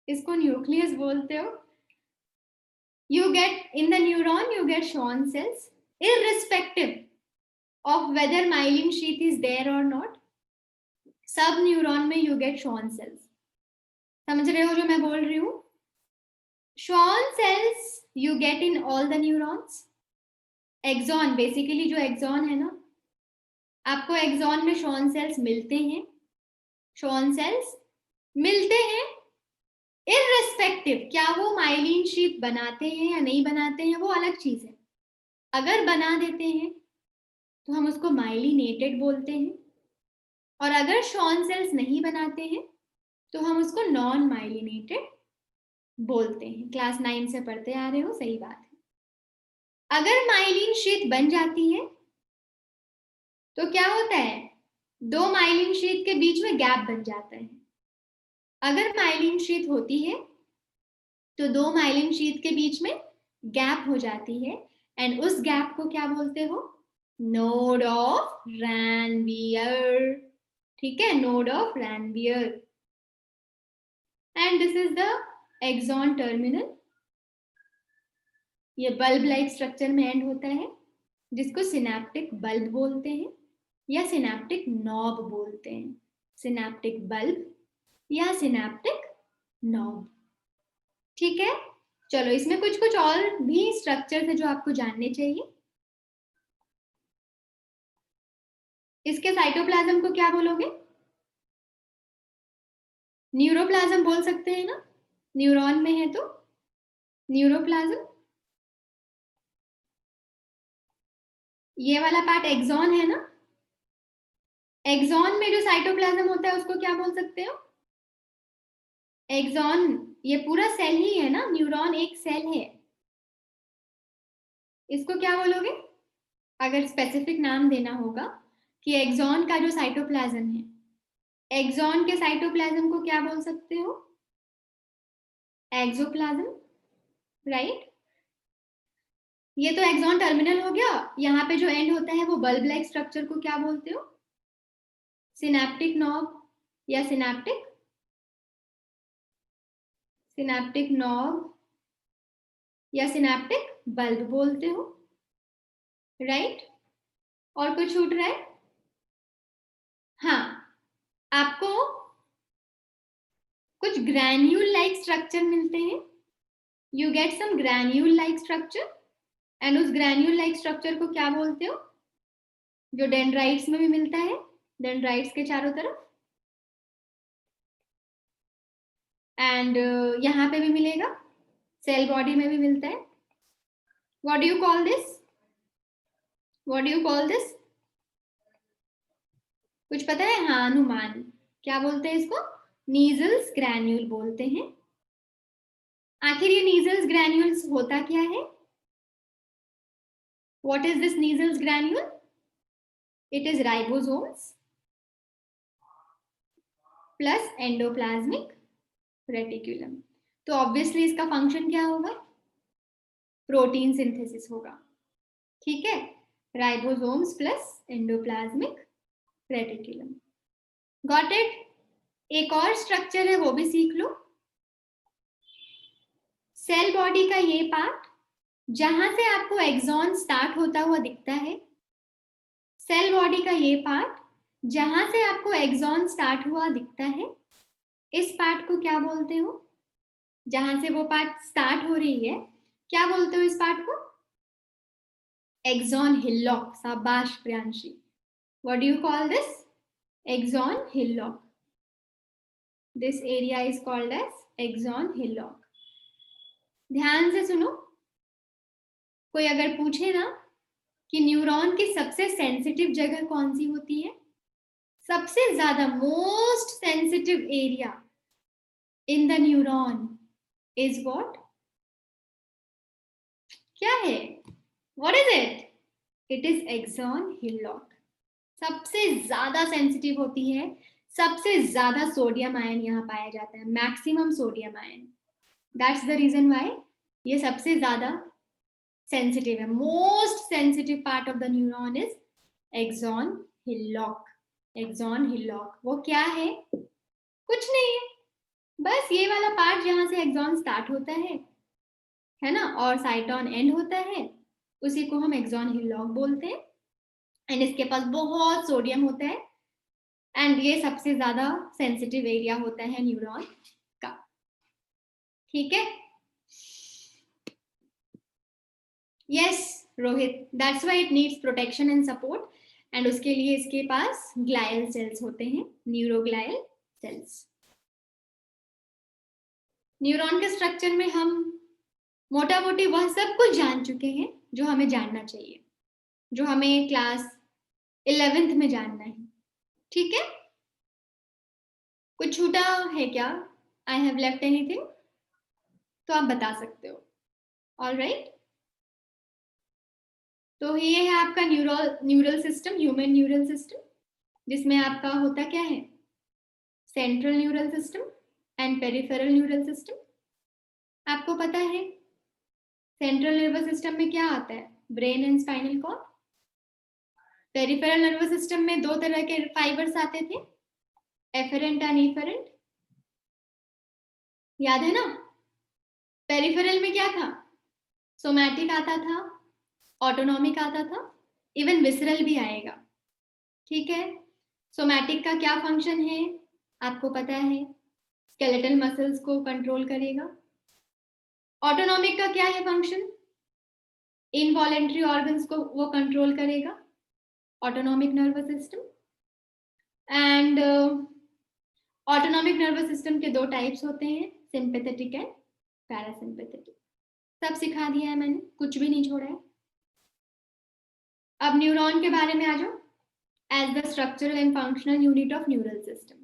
इसको न्यूक्लियस बोलते हो। You get in the neuron, you get Schwann cells, irrespective of whether myelin sheath is there or not. सब न्यूरॉन में you get Schwann cells. समझ रहे हो जो मैं बोल रही हूँ? Schwann cells you get in all the neurons. Axon, basically जो एक्सॉन है ना, आपको एक्सॉन में Schwann cells मिलते हैं, Schwann cells मिलते हैं इररिस्पेक्टिव, क्या वो माइलिन शीथ बनाते हैं या नहीं बनाते हैं वो अलग चीज है। अगर बना देते हैं तो हम उसको माइलिनेटेड बोलते हैं, और अगर Schwann सेल्स नहीं बनाते हैं तो हम उसको नॉन माइलिनेटेड बोलते हैं। क्लास 9 से पढ़ते आ रहे हो, सही बात है। अगर माइलिन शीथ बन जाती है तो क्या होता है, दो माइलिन शीथ के बीच में गैप बन जाता है। अगर माइलिन शीथ होती है तो दो माइलिन शीथ के बीच में गैप हो जाती है, एंड उस गैप को क्या बोलते हो? Node of Ranvier. ठीक है, node of Ranvier. And this is the axon terminal. ये बल्ब लाइक स्ट्रक्चर में एंड होता है, जिसको सिनेप्टिक बल्ब बोलते हैं या सिनेप्टिक नॉब बोलते हैं। सिनेप्टिक बल्ब या सिनेप्टिक नॉब, ठीक है? चलो इसमें कुछ कुछ और भी स्ट्रक्चर है जो आपको जानने चाहिए। इसके साइटोप्लाज्म को क्या बोलोगे? न्यूरोप्लाज्म बोल सकते हैं ना, न्यूरॉन में है तो न्यूरोप्लाज्म। ये वाला पार्ट एक्सॉन है ना, एक्सॉन में जो साइटोप्लाज्म होता है उसको क्या बोल सकते हो? एक्सॉन ये पूरा सेल ही है ना, न्यूरॉन एक सेल है, इसको क्या बोलोगे अगर स्पेसिफिक नाम देना होगा कि एक्सॉन का जो साइटोप्लाज्म है, एक्सॉन के साइटोप्लाज्म को क्या बोल सकते हो? Axoplasm, right. ये तो एक्सॉन टर्मिनल हो गया, यहाँ पे जो एंड होता है वो बल्ब लाइक स्ट्रक्चर को क्या बोलते हो? सिनेप्टिक नॉब या सिनेप्टिक नॉब या सिनेप्टिक बल्ब बोलते हो, राइट। और कुछ छूट रहा है? हाँ, आपको कुछ ग्रैन्यूल लाइक स्ट्रक्चर मिलते हैं, you get some granule like structure, and उस ग्रैन्यूल लाइक स्ट्रक्चर को क्या बोलते हो? जो डेंड्राइट्स में भी मिलता है, डेंड्राइट्स के चारों तरफ, एंड यहाँ पे भी मिलेगा, सेल बॉडी में भी मिलता है। What do you call this? What do you call this? कुछ पता है? हाँ, अनुमान। क्या बोलते हैं इसको? नीजल्स ग्रैन्यूल बोलते हैं। आखिर ये नीजल्स ग्रैन्यूल्स होता क्या है? What is this Needles granule? It is ribosomes plus endoplasmic reticulum. तो ऑब्वियसली इसका फंक्शन क्या होगा? प्रोटीन सिंथेसिस होगा, ठीक है। Ribosomes plus endoplasmic reticulum, got it. एक और स्ट्रक्चर है वो भी सीख लो। सेल बॉडी का ये पार्ट जहां से आपको एक्सॉन स्टार्ट होता हुआ दिखता है, सेल बॉडी का ये पार्ट जहां से आपको एक्सॉन स्टार्ट हुआ दिखता है, इस पार्ट को क्या बोलते हो? जहां से वो पार्ट स्टार्ट हो रही है, क्या बोलते हो इस पार्ट को? Axon hillock. शाबाश Priyanshi, what do you call this? Axon hillock. This area is called as axon hillock. ध्यान से सुनो, कोई अगर पूछे ना कि न्यूरॉन की सबसे सेंसिटिव जगह कौन सी होती है, सबसे ज्यादा most sensitive area in the neuron is what? क्या है? What is it? It is axon hillock. सबसे ज्यादा सेंसिटिव होती है, सबसे ज्यादा सोडियम आयन यहाँ पाया जाता है, maximum sodium ion. That's the reason why ये सबसे ज्यादा सेंसिटिव है। Most sensitive part of the neuron is axon hillock. Axon hillock वो क्या है? कुछ नहीं है, बस ये वाला पार्ट जहां से एक्सॉन स्टार्ट होता है ना, और साइटोन एंड होता है, उसी को हम एक्सॉन हिलॉक बोलते हैं। एंड इसके पास बहुत सोडियम होता है, एंड ये सबसे ज्यादा सेंसिटिव एरिया होता है न्यूरॉन का, ठीक है। Yes Rohit, that's why it needs protection and support, and उसके लिए इसके पास ग्लायल सेल्स होते हैं, न्यूरोग्लायल सेल्स। न्यूरॉन के स्ट्रक्चर में हम मोटा मोटी वह सब कुछ जान चुके हैं जो हमें जानना चाहिए, जो हमें क्लास 11th में जानना है, ठीक है। कुछ छूटा है क्या? I have left anything? तो आप बता सकते हो। ऑल राइट, तो ये है आपका neural system, human neural system, जिसमें आपका होता क्या है? Central neural system and peripheral neural system. आपको पता है सेंट्रल नर्वस सिस्टम में क्या आता है? Brain and spinal cord. Peripheral nervous system में दो तरह के फाइबर्स आते थे, एफेरेंट एंड इफेरेंट, याद है ना। पेरिफेरल में क्या था? सोमैटिक आता था, ऑटोनॉमिक आता था, इवन विसरल भी आएगा, ठीक है। सोमैटिक का क्या फंक्शन है आपको पता है? स्केलेटल मसल्स को कंट्रोल करेगा, ऑटोनॉमिक का क्या है फंक्शन? इनवॉलेंट्री ऑर्गन्स को वो कंट्रोल करेगा, autonomic nervous system. And autonomic nervous system के दो टाइप्स होते हैं, सिंपैथेटिक एंड पैरासिम्पैथेटिक। सब सिखा दिया है मैंने, कुछ भी नहीं छोड़ा है। अब न्यूरॉन के बारे में आ जाओ। As the structural and functional unit of neural system,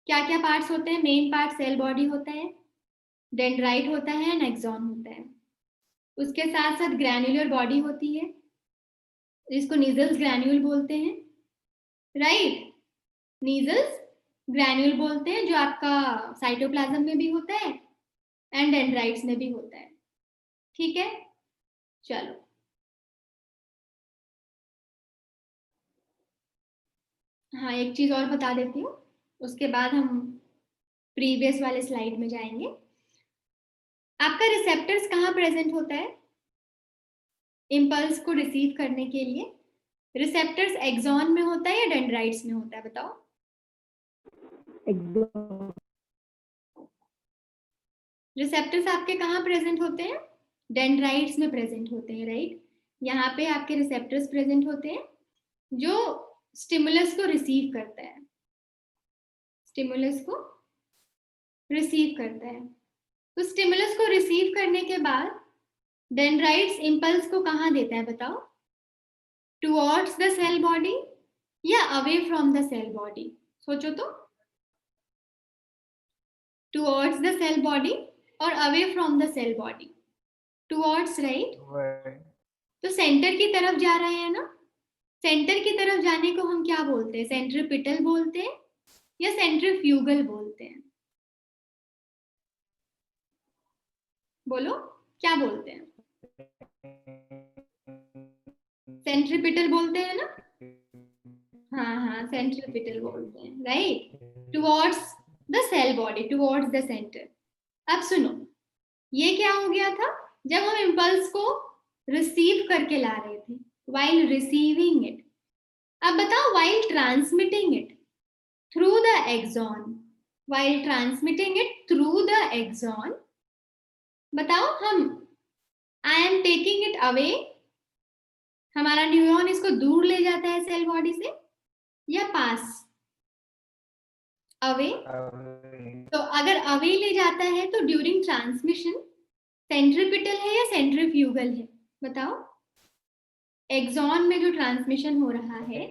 क्या क्या पार्ट्स होते हैं? मेन पार्ट सेल बॉडी होता है, डेंड्राइट होता है एंड एक्सॉन होता है। उसके साथ साथ ग्रैन्युलर बॉडी होती है, जिसको नीजल्स ग्रैन्यूल बोलते हैं, राइट? नीजल्स ग्रैन्यूल बोलते हैं, जो आपका साइटोप्लाज्म में भी होता है एंड डेंड्राइट्स में भी होता है। ठीक है, चलो हाँ, एक चीज और बता देती हूँ, उसके बाद हम प्रीवियस वाले स्लाइड में जाएंगे। आपका रिसेप्टर्स कहाँ प्रेजेंट होता है इम्पल्स को रिसीव करने के लिए? रिसेप्टर्स एक्सॉन में होता है या डेंड्राइट्स में होता है, बताओ? रिसेप्टर्स आपके कहाँ प्रेजेंट होते हैं? डेंड्राइट्स में प्रेजेंट होते हैं, राइट? यहाँ पे आपके रिसेप्टर्स प्रेजेंट होते हैं जो स्टिमुलस को रिसीव करता है, स्टिमुलस को रिसीव करता है। तो स्टिमुलस को रिसीव करने के बाद डेंड्राइट्स इम्पल्स को कहाँ देता है, बताओ? टुवर्ड्स द सेल बॉडी या away from the cell body? सोचो तो, टुवर्ड्स द सेल बॉडी और away from the cell body? Towards, right? तो सेंटर की तरफ जा रहे हैं ना? सेंटर की तरफ जाने को हम क्या बोलते हैं? सेंट्रीपिटल बोलते हैं या सेंट्रीफ्यूगल बोलते हैं? बोलो, क्या बोलते हैं? सेंट्रीपिटल बोलते हैं ना? हाँ हाँ, सेंट्रीपिटल बोलते हैं, right? Towards the cell body, towards the centre. अब सुनो, ये क्या हो गया था जब हम इम्पल्स को रिसीव करके ला रहे थे, while receiving it। अब बताओ, while transmitting it through the axon, while transmitting it through the axon, बताओ, हम I am taking it away, हमारा न्यूरॉन इसको दूर ले जाता है सेल बॉडी से, या पास? अवे। तो अगर अवे ले जाता है तो ड्यूरिंग ट्रांसमिशन सेंट्रीपिटल है या सेंट्रीफ्यूगल है, बताओ? एक्सॉन में जो ट्रांसमिशन हो रहा है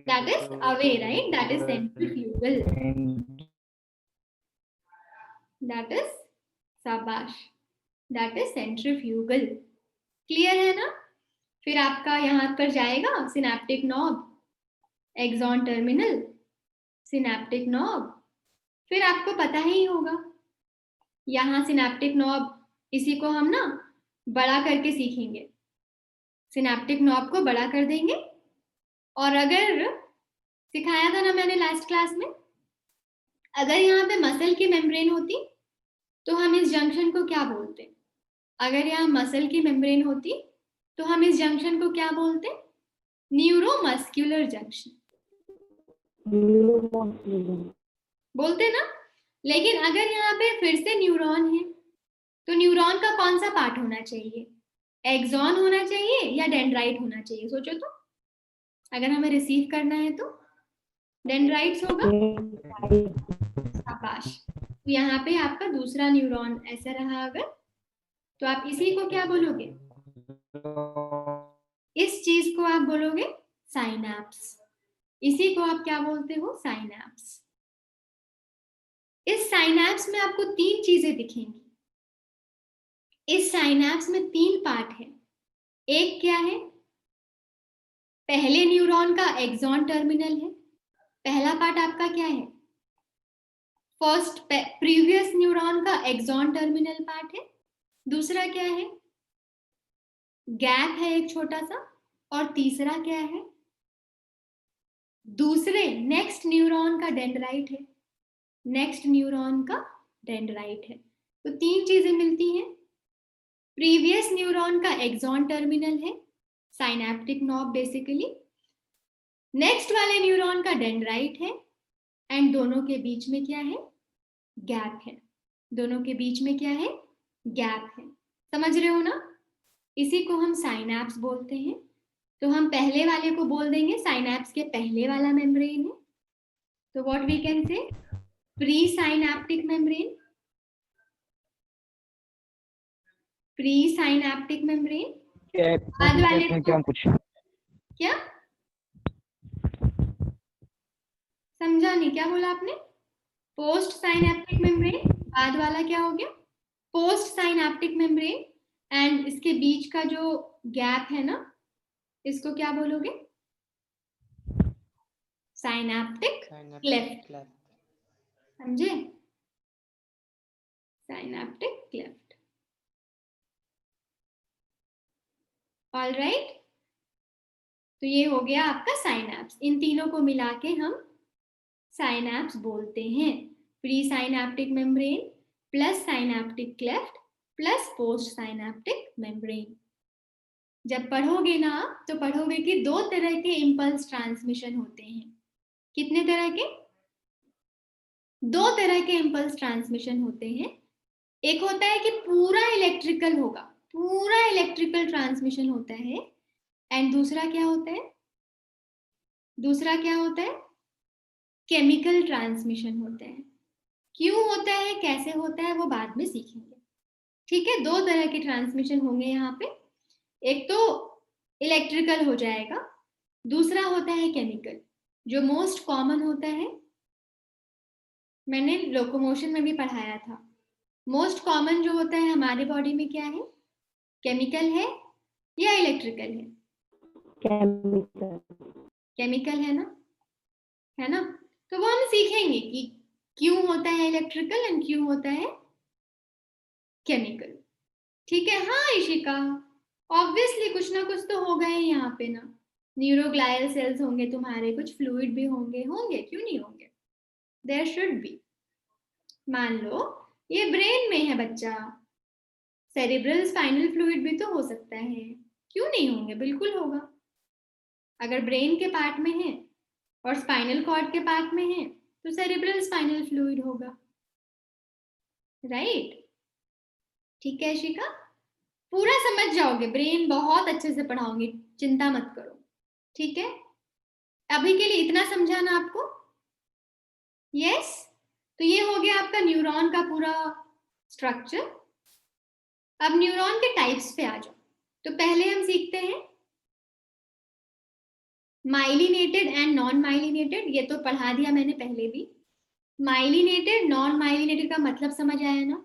that is away, right? That is centrifugal, that is शाबाश, that is centrifugal। क्लियर है ना? फिर आपका यहाँ पर जाएगा synaptic knob, axon terminal, synaptic knob. फिर आपको पता ही होगा, यहाँ सिनेप्टिक नॉब, इसी को हम ना बड़ा करके सीखेंगे। सिनेप्टिक नॉब को बड़ा कर देंगे, और अगर सिखाया था ना मैंने लास्ट क्लास में, अगर यहाँ पे मसल की मेम्ब्रेन होती तो हम इस जंक्शन को क्या बोलते? अगर यहाँ मसल की मेम्ब्रेन होती तो हम इस जंक्शन को क्या बोलते? न्यूरोमस्कुलर जंक्शन बोलते ना। लेकिन अगर यहाँ पे फिर से न्यूरॉन है तो न्यूरॉन का कौन सा पार्ट होना चाहिए? एक्सॉन होना चाहिए या डेंड्राइट होना चाहिए? सोचो तो, अगर हमें रिसीव करना है तो डेंड्राइट्स होगा। शाबाश। तो यहाँ पे आपका दूसरा न्यूरॉन ऐसा रहा अगर, तो आप इसी को क्या बोलोगे? इस चीज को आप बोलोगे साइनैप्स। इसी को आप क्या बोलते हो? साइनैप्स। इस साइनैप्स में आपको तीन चीजें दिखेंगी। इस साइनैप्स में तीन पार्ट है। एक क्या है? पहले न्यूरॉन का एक्सॉन टर्मिनल है। पहला पार्ट आपका क्या है? फर्स्ट प्रीवियस न्यूरॉन का एक्सॉन टर्मिनल पार्ट है। दूसरा क्या है? गैप है एक छोटा सा। और तीसरा क्या है? दूसरे नेक्स्ट न्यूरॉन का डेंड्राइट है। नेक्स्ट न्यूरॉन का डेंड्राइट है। तो तीन चीजें मिलती हैं। प्रीवियस न्यूरॉन का एक्सॉन टर्मिनल है, साइनेप्टिक नॉब बेसिकली। नेक्स्ट वाले न्यूरॉन का डेंड्राइट है, एंड दोनों के बीच में क्या है? गैप है, दोनों के बीच में क्या है, गैप है। समझ रहे हो ना? इसी को हम साइनैप्स बोलते हैं। तो हम पहले वाले को बोल देंगे साइनैप्स के पहले वाला मेम्ब्रेन है, तो what we can say, presynaptic membrane, presynaptic membrane. बाद वाले को क्या कुछ क्या समझा नहीं, क्या बोला आपने? पोस्ट साइनैप्टिक मेम्ब्रेन, बाद वाला क्या हो गया, पोस्ट साइनैप्टिक मेम्ब्रेन। एंड इसके बीच का जो गैप है ना, इसको क्या बोलोगे, साइनैप्टिक क्लेफ्ट। समझे? Synaptic cleft. ऑल राइट, तो ये हो गया आपका साइनैप्स। इन तीनों को मिला के हम साइनैप्स बोलते हैं, pre synaptic membrane plus synaptic cleft plus post synaptic membrane. जब पढ़ोगे ना तो पढ़ोगे कि दो तरह के इम्पल्स ट्रांसमिशन होते हैं। कितने तरह के? दो तरह के इम्पल्स ट्रांसमिशन होते हैं। एक होता है कि पूरा इलेक्ट्रिकल होगा, पूरा इलेक्ट्रिकल ट्रांसमिशन होता है। एंड दूसरा क्या होता है, दूसरा क्या होता है, केमिकल ट्रांसमिशन होते हैं। क्यों होता है, कैसे होता है, वो बाद में सीखेंगे। ठीक है, दो तरह के ट्रांसमिशन होंगे यहाँ पे। एक तो इलेक्ट्रिकल हो जाएगा, दूसरा होता है केमिकल। जो मोस्ट कॉमन होता है, मैंने लोकोमोशन में भी पढ़ाया था, मोस्ट कॉमन जो होता है हमारे बॉडी में क्या है, केमिकल है या इलेक्ट्रिकल है? केमिकल है ना, है ना? तो वो हम सीखेंगे कि क्यों होता है इलेक्ट्रिकल एंड क्यों होता है केमिकल। ठीक है? हाँ इशिका, ऑब्वियसली कुछ ना कुछ तो होगा ही यहाँ पे ना, न्यूरोग्लायल सेल्स होंगे तुम्हारे, कुछ फ्लूइड भी होंगे, होंगे क्यों नहीं होंगे, देयर शुड बी। मान लो ये ब्रेन में है बच्चा, सेरिब्रल स्पाइनल फ्लूइड भी तो हो सकता है, क्यों नहीं होंगे, बिल्कुल होगा। अगर ब्रेन के पार्ट में है और स्पाइनल कॉर्ड के पार्ट में है तो सेरिब्रल स्पाइनल फ्लूइड होगा, राइट? ठीक है शिका, पूरा समझ जाओगे, ब्रेन बहुत अच्छे से पढ़ाऊंगी, चिंता मत करो। ठीक है, अभी के लिए इतना समझाना आपको। यस, तो ये हो गया आपका न्यूरॉन का पूरा स्ट्रक्चर। अब न्यूरॉन के टाइप्स पे आ जाओ। तो पहले हम सीखते हैं माइलिनेटेड एंड नॉन माइलिनेटेड, ये तो पढ़ा दिया मैंने पहले भी। माइलिनेटेड नॉन माइलिनेटेड का मतलब समझ आया ना?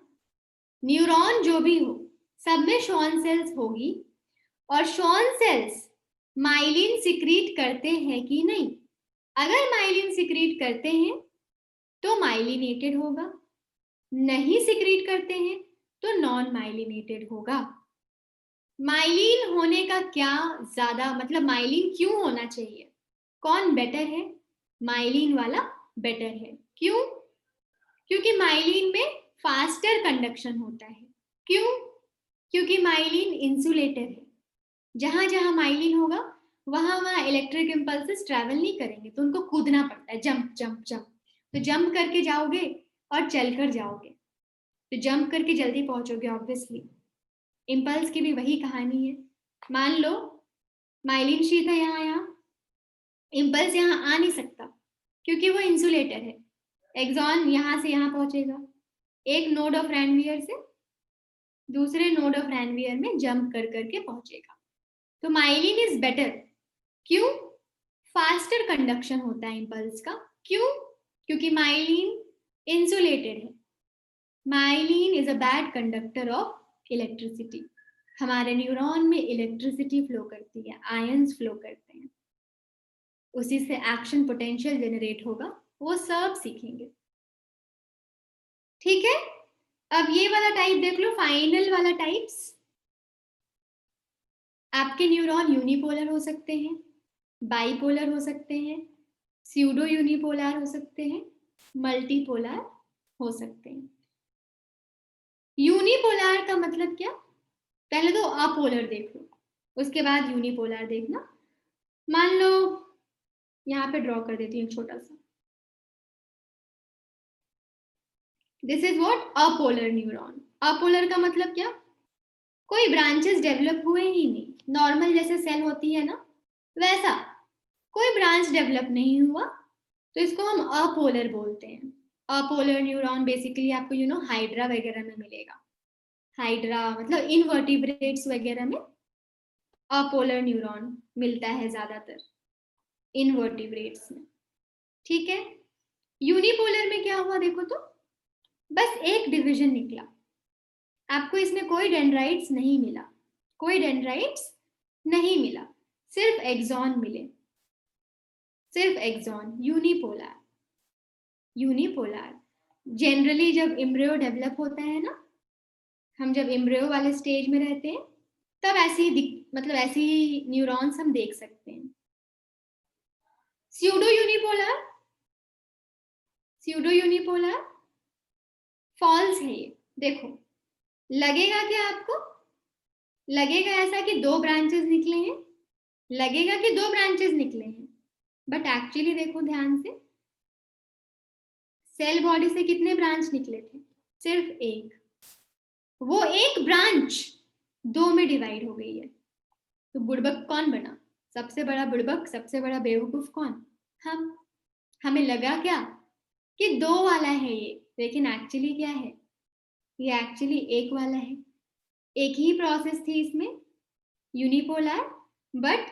न्यूरॉन जो भी हो सब में शॉन सेल्स होगी, और शॉन सेल्स माइलिन सिक्रीट करते हैं कि नहीं? अगर माइलिन सिक्रीट करते हैं तो माइलिनेटेड होगा, नहीं सिक्रीट करते हैं तो नॉन माइलिनेटेड होगा। माइलिन होने का क्या ज्यादा मतलब, माइलिन क्यों होना चाहिए, कौन बेटर है? माइलिन वाला बेटर है। क्यों? क्योंकि माइलिन में फास्टर कंडक्शन होता है। क्यों? क्योंकि माइलिन इंसुलेटर है, जहां जहां माइलिन होगा वहां वहां इलेक्ट्रिक इंपल्सेस ट्रैवल नहीं करेंगे, तो उनको कूदना पड़ता है, जंप जंप जंप। तो जंप करके जाओगे और चल कर जाओगे, तो जंप करके जल्दी पहुंचोगे ऑब्वियसली। इम्पल्स की भी वही कहानी है। मान लो माइलिन शीट है यहाँ, इम्पल्स यहाँ आ नहीं सकता क्योंकि वो इंसुलेटर है। एक्सॉन यहाँ से यहाँ पहुंचेगा, एक नोड ऑफ रैनवियर से दूसरे नोड ऑफ रैनवियर में जंप कर करके पहुंचेगा। तो माइलिन इज बेटर। क्यों? फास्टर कंडक्शन होता है इम्पल्स का। क्यों? क्योंकि माइलिन इंसुलेटेड है। Myelin is a bad conductor of electricity. हमारे न्यूरॉन में इलेक्ट्रिसिटी फ्लो करती है, आयंस फ्लो करते हैं, उसी से एक्शन पोटेंशियल जनरेट होगा, वो सब सीखेंगे। ठीक है, अब ये वाला टाइप देख लो, फाइनल वाला टाइप्स। आपके न्यूरॉन यूनिपोलर हो सकते हैं, बाइपोलर हो सकते हैं, स्यूडो यूनिपोलर हो सकते हैं, मल्टीपोलर हो सकते हैं। यूनिपोलर का मतलब क्या? पहले तो अपोलर देख लो, उसके बाद यूनिपोलर देखना। मान लो यहाँ पे ड्रॉ कर देती हूँ छोटा सा, दिस इज व्हाट अपोलर न्यूरॉन। अपोलर का मतलब क्या, कोई ब्रांचेस डेवलप हुए ही नहीं, नॉर्मल जैसे सेल होती है ना वैसा कोई ब्रांच डेवलप नहीं हुआ, तो इसको हम अपोलर बोलते हैं। अपोलर न्यूरॉन बेसिकली आपको हाइड्रा वगैरह में मिलेगा। हाइड्रा मतलब इनवर्टिब्रेट्स वगैरह में अपोलर न्यूरॉन मिलता है ज्यादातर, इनवर्टिब्रेट्स में। ठीक है, यूनिपोलर में क्या हुआ देखो तो, बस एक डिवीजन निकला, आपको इसमें कोई डेंड्राइट्स नहीं मिला, कोई डेंड्राइट्स नहीं मिला, सिर्फ एक्सॉन मिले, सिर्फ एक्सॉन। यूनिपोलर, यूनिपोलर जनरली जब एम्ब्रियो डेवलप होता है ना, हम जब एम्ब्रियो वाले स्टेज में रहते हैं तब ऐसी मतलब ऐसी न्यूरॉन्स हम देख सकते हैं। Pseudo unipolar, pseudo unipolar false है ये। देखो लगेगा क्या आपको, लगेगा ऐसा कि दो ब्रांचेस निकले हैं, लगेगा कि दो ब्रांचेस निकले हैं, बट एक्चुअली देखो ध्यान से, सेल बॉडी से कितने ब्रांच निकले थे, सिर्फ एक। वो एक ब्रांच दो में डिवाइड हो गई है, तो बुड़बक कौन बना, सबसे बड़ा बुड़बक, सबसे बड़ा बेवकूफ कौन, हम। हमें लगा क्या कि दो वाला है ये, लेकिन एक्चुअली क्या है, ये एक्चुअली एक वाला है। एक ही प्रोसेस थी इसमें, यूनिपोलर, बट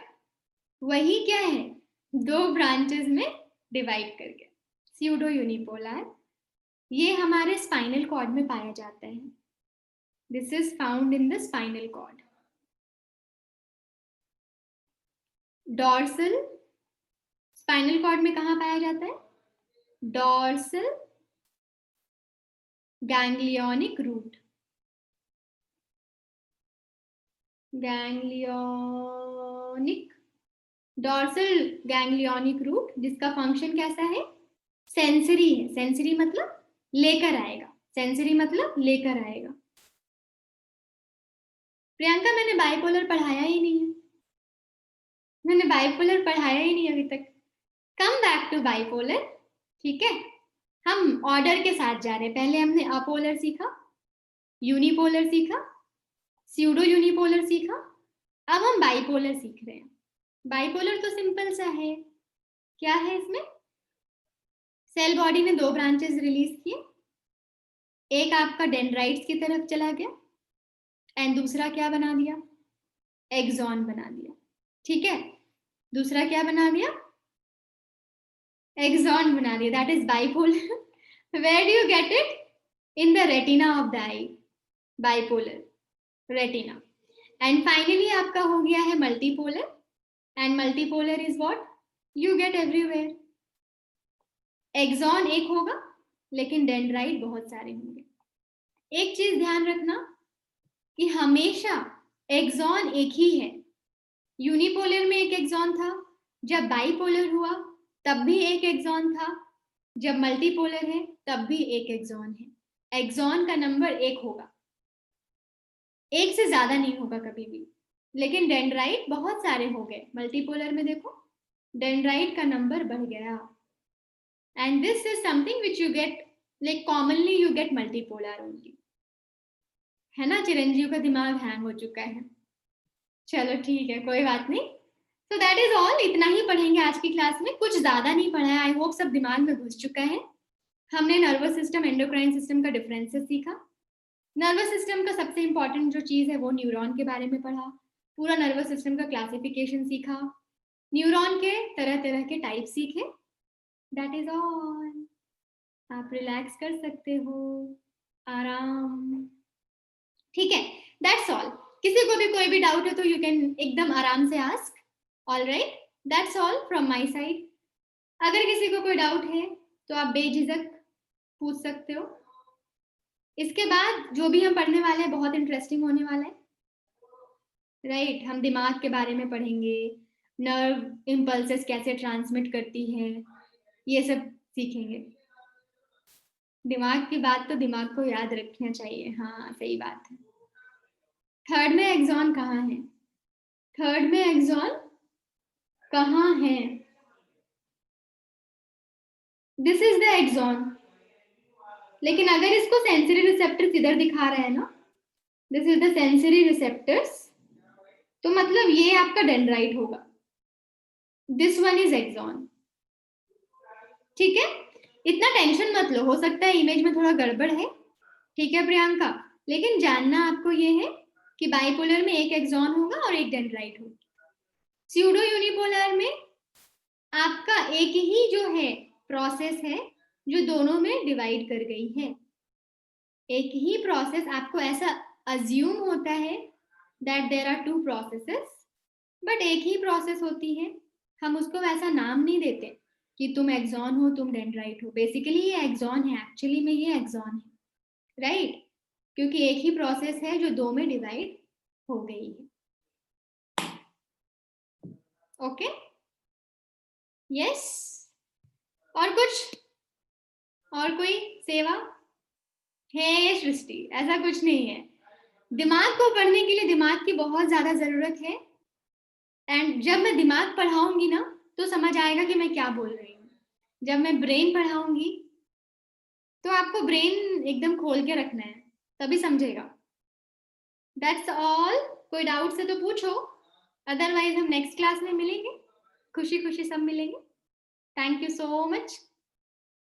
वही क्या है, दो ब्रांचेस में डिवाइड करके, स्यूडो यूनिपोलर। ये हमारे स्पाइनल कॉर्ड में पाया जाता है। This is found in the spinal cord. Dorsal, spinal cord में कहाँ पाया जाता है, dorsal ganglionic root, ganglionic, dorsal ganglionic root, जिसका फंक्शन कैसा है, सेंसरी है। सेंसरी मतलब लेकर आएगा, सेंसरी मतलब लेकर आएगा। प्रियंका मैंने बाइपोलर पढ़ाया ही नहीं है, मैंने बाइपोलर पढ़ाया ही नहीं अभी तक। कम बैक टू बाइपोलर, ठीक है, हम ऑर्डर के साथ जा रहे हैं। पहले हमने अपोलर सीखा, यूनिपोलर सीखा, स्यूडो यूनिपोलर सीखा, अब हम बाइपोलर सीख रहे हैं। बाइपोलर तो सिंपल सा है, क्या है इसमें, सेल बॉडी ने दो ब्रांचेस रिलीज किए, एक आपका डेंड्राइट्स की तरफ चला गया एंड दूसरा क्या बना दिया, एक्सॉन बना दिया। ठीक है, दूसरा क्या बना दिया, एक्सॉन बना दिया, that is bipolar. Where do you get it, in the retina of the eye, bipolar retina. And finally आपका हो गया है multipolar, and multipolar is what you get everywhere. Axon एक होगा लेकिन डेंड्राइट बहुत सारे होंगे। एक चीज ध्यान रखना कि हमेशा एक्सॉन एक ही है। यूनिपोलर में एक एक्सॉन था, जब बाइपोलर हुआ तब भी एक एक्सॉन था, जब मल्टीपोलर है तब भी एक एक्सॉन है। एक्सॉन का नंबर एक होगा, एक से ज्यादा नहीं होगा कभी भी। लेकिन डेंड्राइट बहुत सारे हो गए, मल्टीपोलर में देखो डेंड्राइट का नंबर बढ़ गया। And this is something which you get, like commonly you get multipolar only, है ना। चिरंजीव का दिमाग हैंग हो चुका है, चलो ठीक है कोई बात नहीं। तो दैट इज ऑल, इतना ही पढ़ेंगे आज की क्लास में, कुछ ज्यादा नहीं पढ़ा है, आई होप सब दिमाग में घुस चुका है। हमने नर्वस सिस्टम, एंडोक्राइन सिस्टम का डिफरेंसेस सीखा। नर्वस सिस्टम का सबसे इंपॉर्टेंट जो चीज है वो न्यूरॉन के बारे में पढ़ा, पूरा नर्वस सिस्टम का क्लासिफिकेशन सीखा, न्यूरॉन के तरह तरह के टाइप सीखे। दैट इज ऑल, आप रिलैक्स कर सकते हो, आराम, ठीक है, दैट्स ऑल। किसी को भी कोई भी डाउट है तो यू कैन एकदम आराम से ask. All right, that's all from my side. अगर किसी को कोई डाउट है तो आप बेझिझक पूछ सकते हो। इसके बाद जो भी हम पढ़ने वाले हैं बहुत इंटरेस्टिंग होने वाला है, राइट। हम दिमाग के बारे में पढ़ेंगे, नर्व इम्पल्सेस कैसे ट्रांसमिट करती है, ये सब सीखेंगे। दिमाग की बात तो दिमाग को याद रखना चाहिए, हाँ सही बात है। थर्ड में एक्सॉन कहाँ है, थर्ड में एक्सॉन कहाँ है, दिस इज द एक्सॉन, लेकिन अगर इसको सेंसरी रिसेप्टर्स इधर दिखा रहे हैं ना, this is the sensory receptors, तो मतलब ये आपका डेंड्राइट होगा, दिस वन इज एक्सॉन। ठीक है, इतना टेंशन मत लो, हो सकता है इमेज में थोड़ा गड़बड़ है, ठीक है प्रियंका, लेकिन जानना आपको ये है कि बाइपोलर में एक एक्सॉन होगा और एक डेंड्राइट होगा। स्यूडो यूनिपोलर में आपका एक ही जो है प्रोसेस है जो दोनों में डिवाइड कर गई है, एक ही प्रोसेस, आपको ऐसा अज्यूम होता है that there are two processes, but एक ही प्रोसेस होती है, हम उसको वैसा नाम नहीं देते कि तुम एक्सॉन हो तुम डेंड्राइट हो, बेसिकली ये एक्सॉन है, एक्चुअली में ये एक्सॉन है, राइट, क्योंकि एक ही प्रोसेस है जो दो में डिवाइड हो गई है। ओके, यस, और कुछ, और कोई सेवा है सृष्टि? ऐसा कुछ नहीं है, दिमाग को पढ़ने के लिए दिमाग की बहुत ज्यादा जरूरत है, एंड जब मैं दिमाग पढ़ाऊंगी ना तो समझ आएगा कि मैं क्या बोल रही हूँ। जब मैं ब्रेन पढ़ाऊंगी तो आपको ब्रेन एकदम खोल के रखना है, तभी समझेगा। दैट्स ऑल, कोई डाउट है तो पूछो, अदरवाइज हम नेक्स्ट क्लास में मिलेंगे, खुशी खुशी सब मिलेंगे। Thank you so much.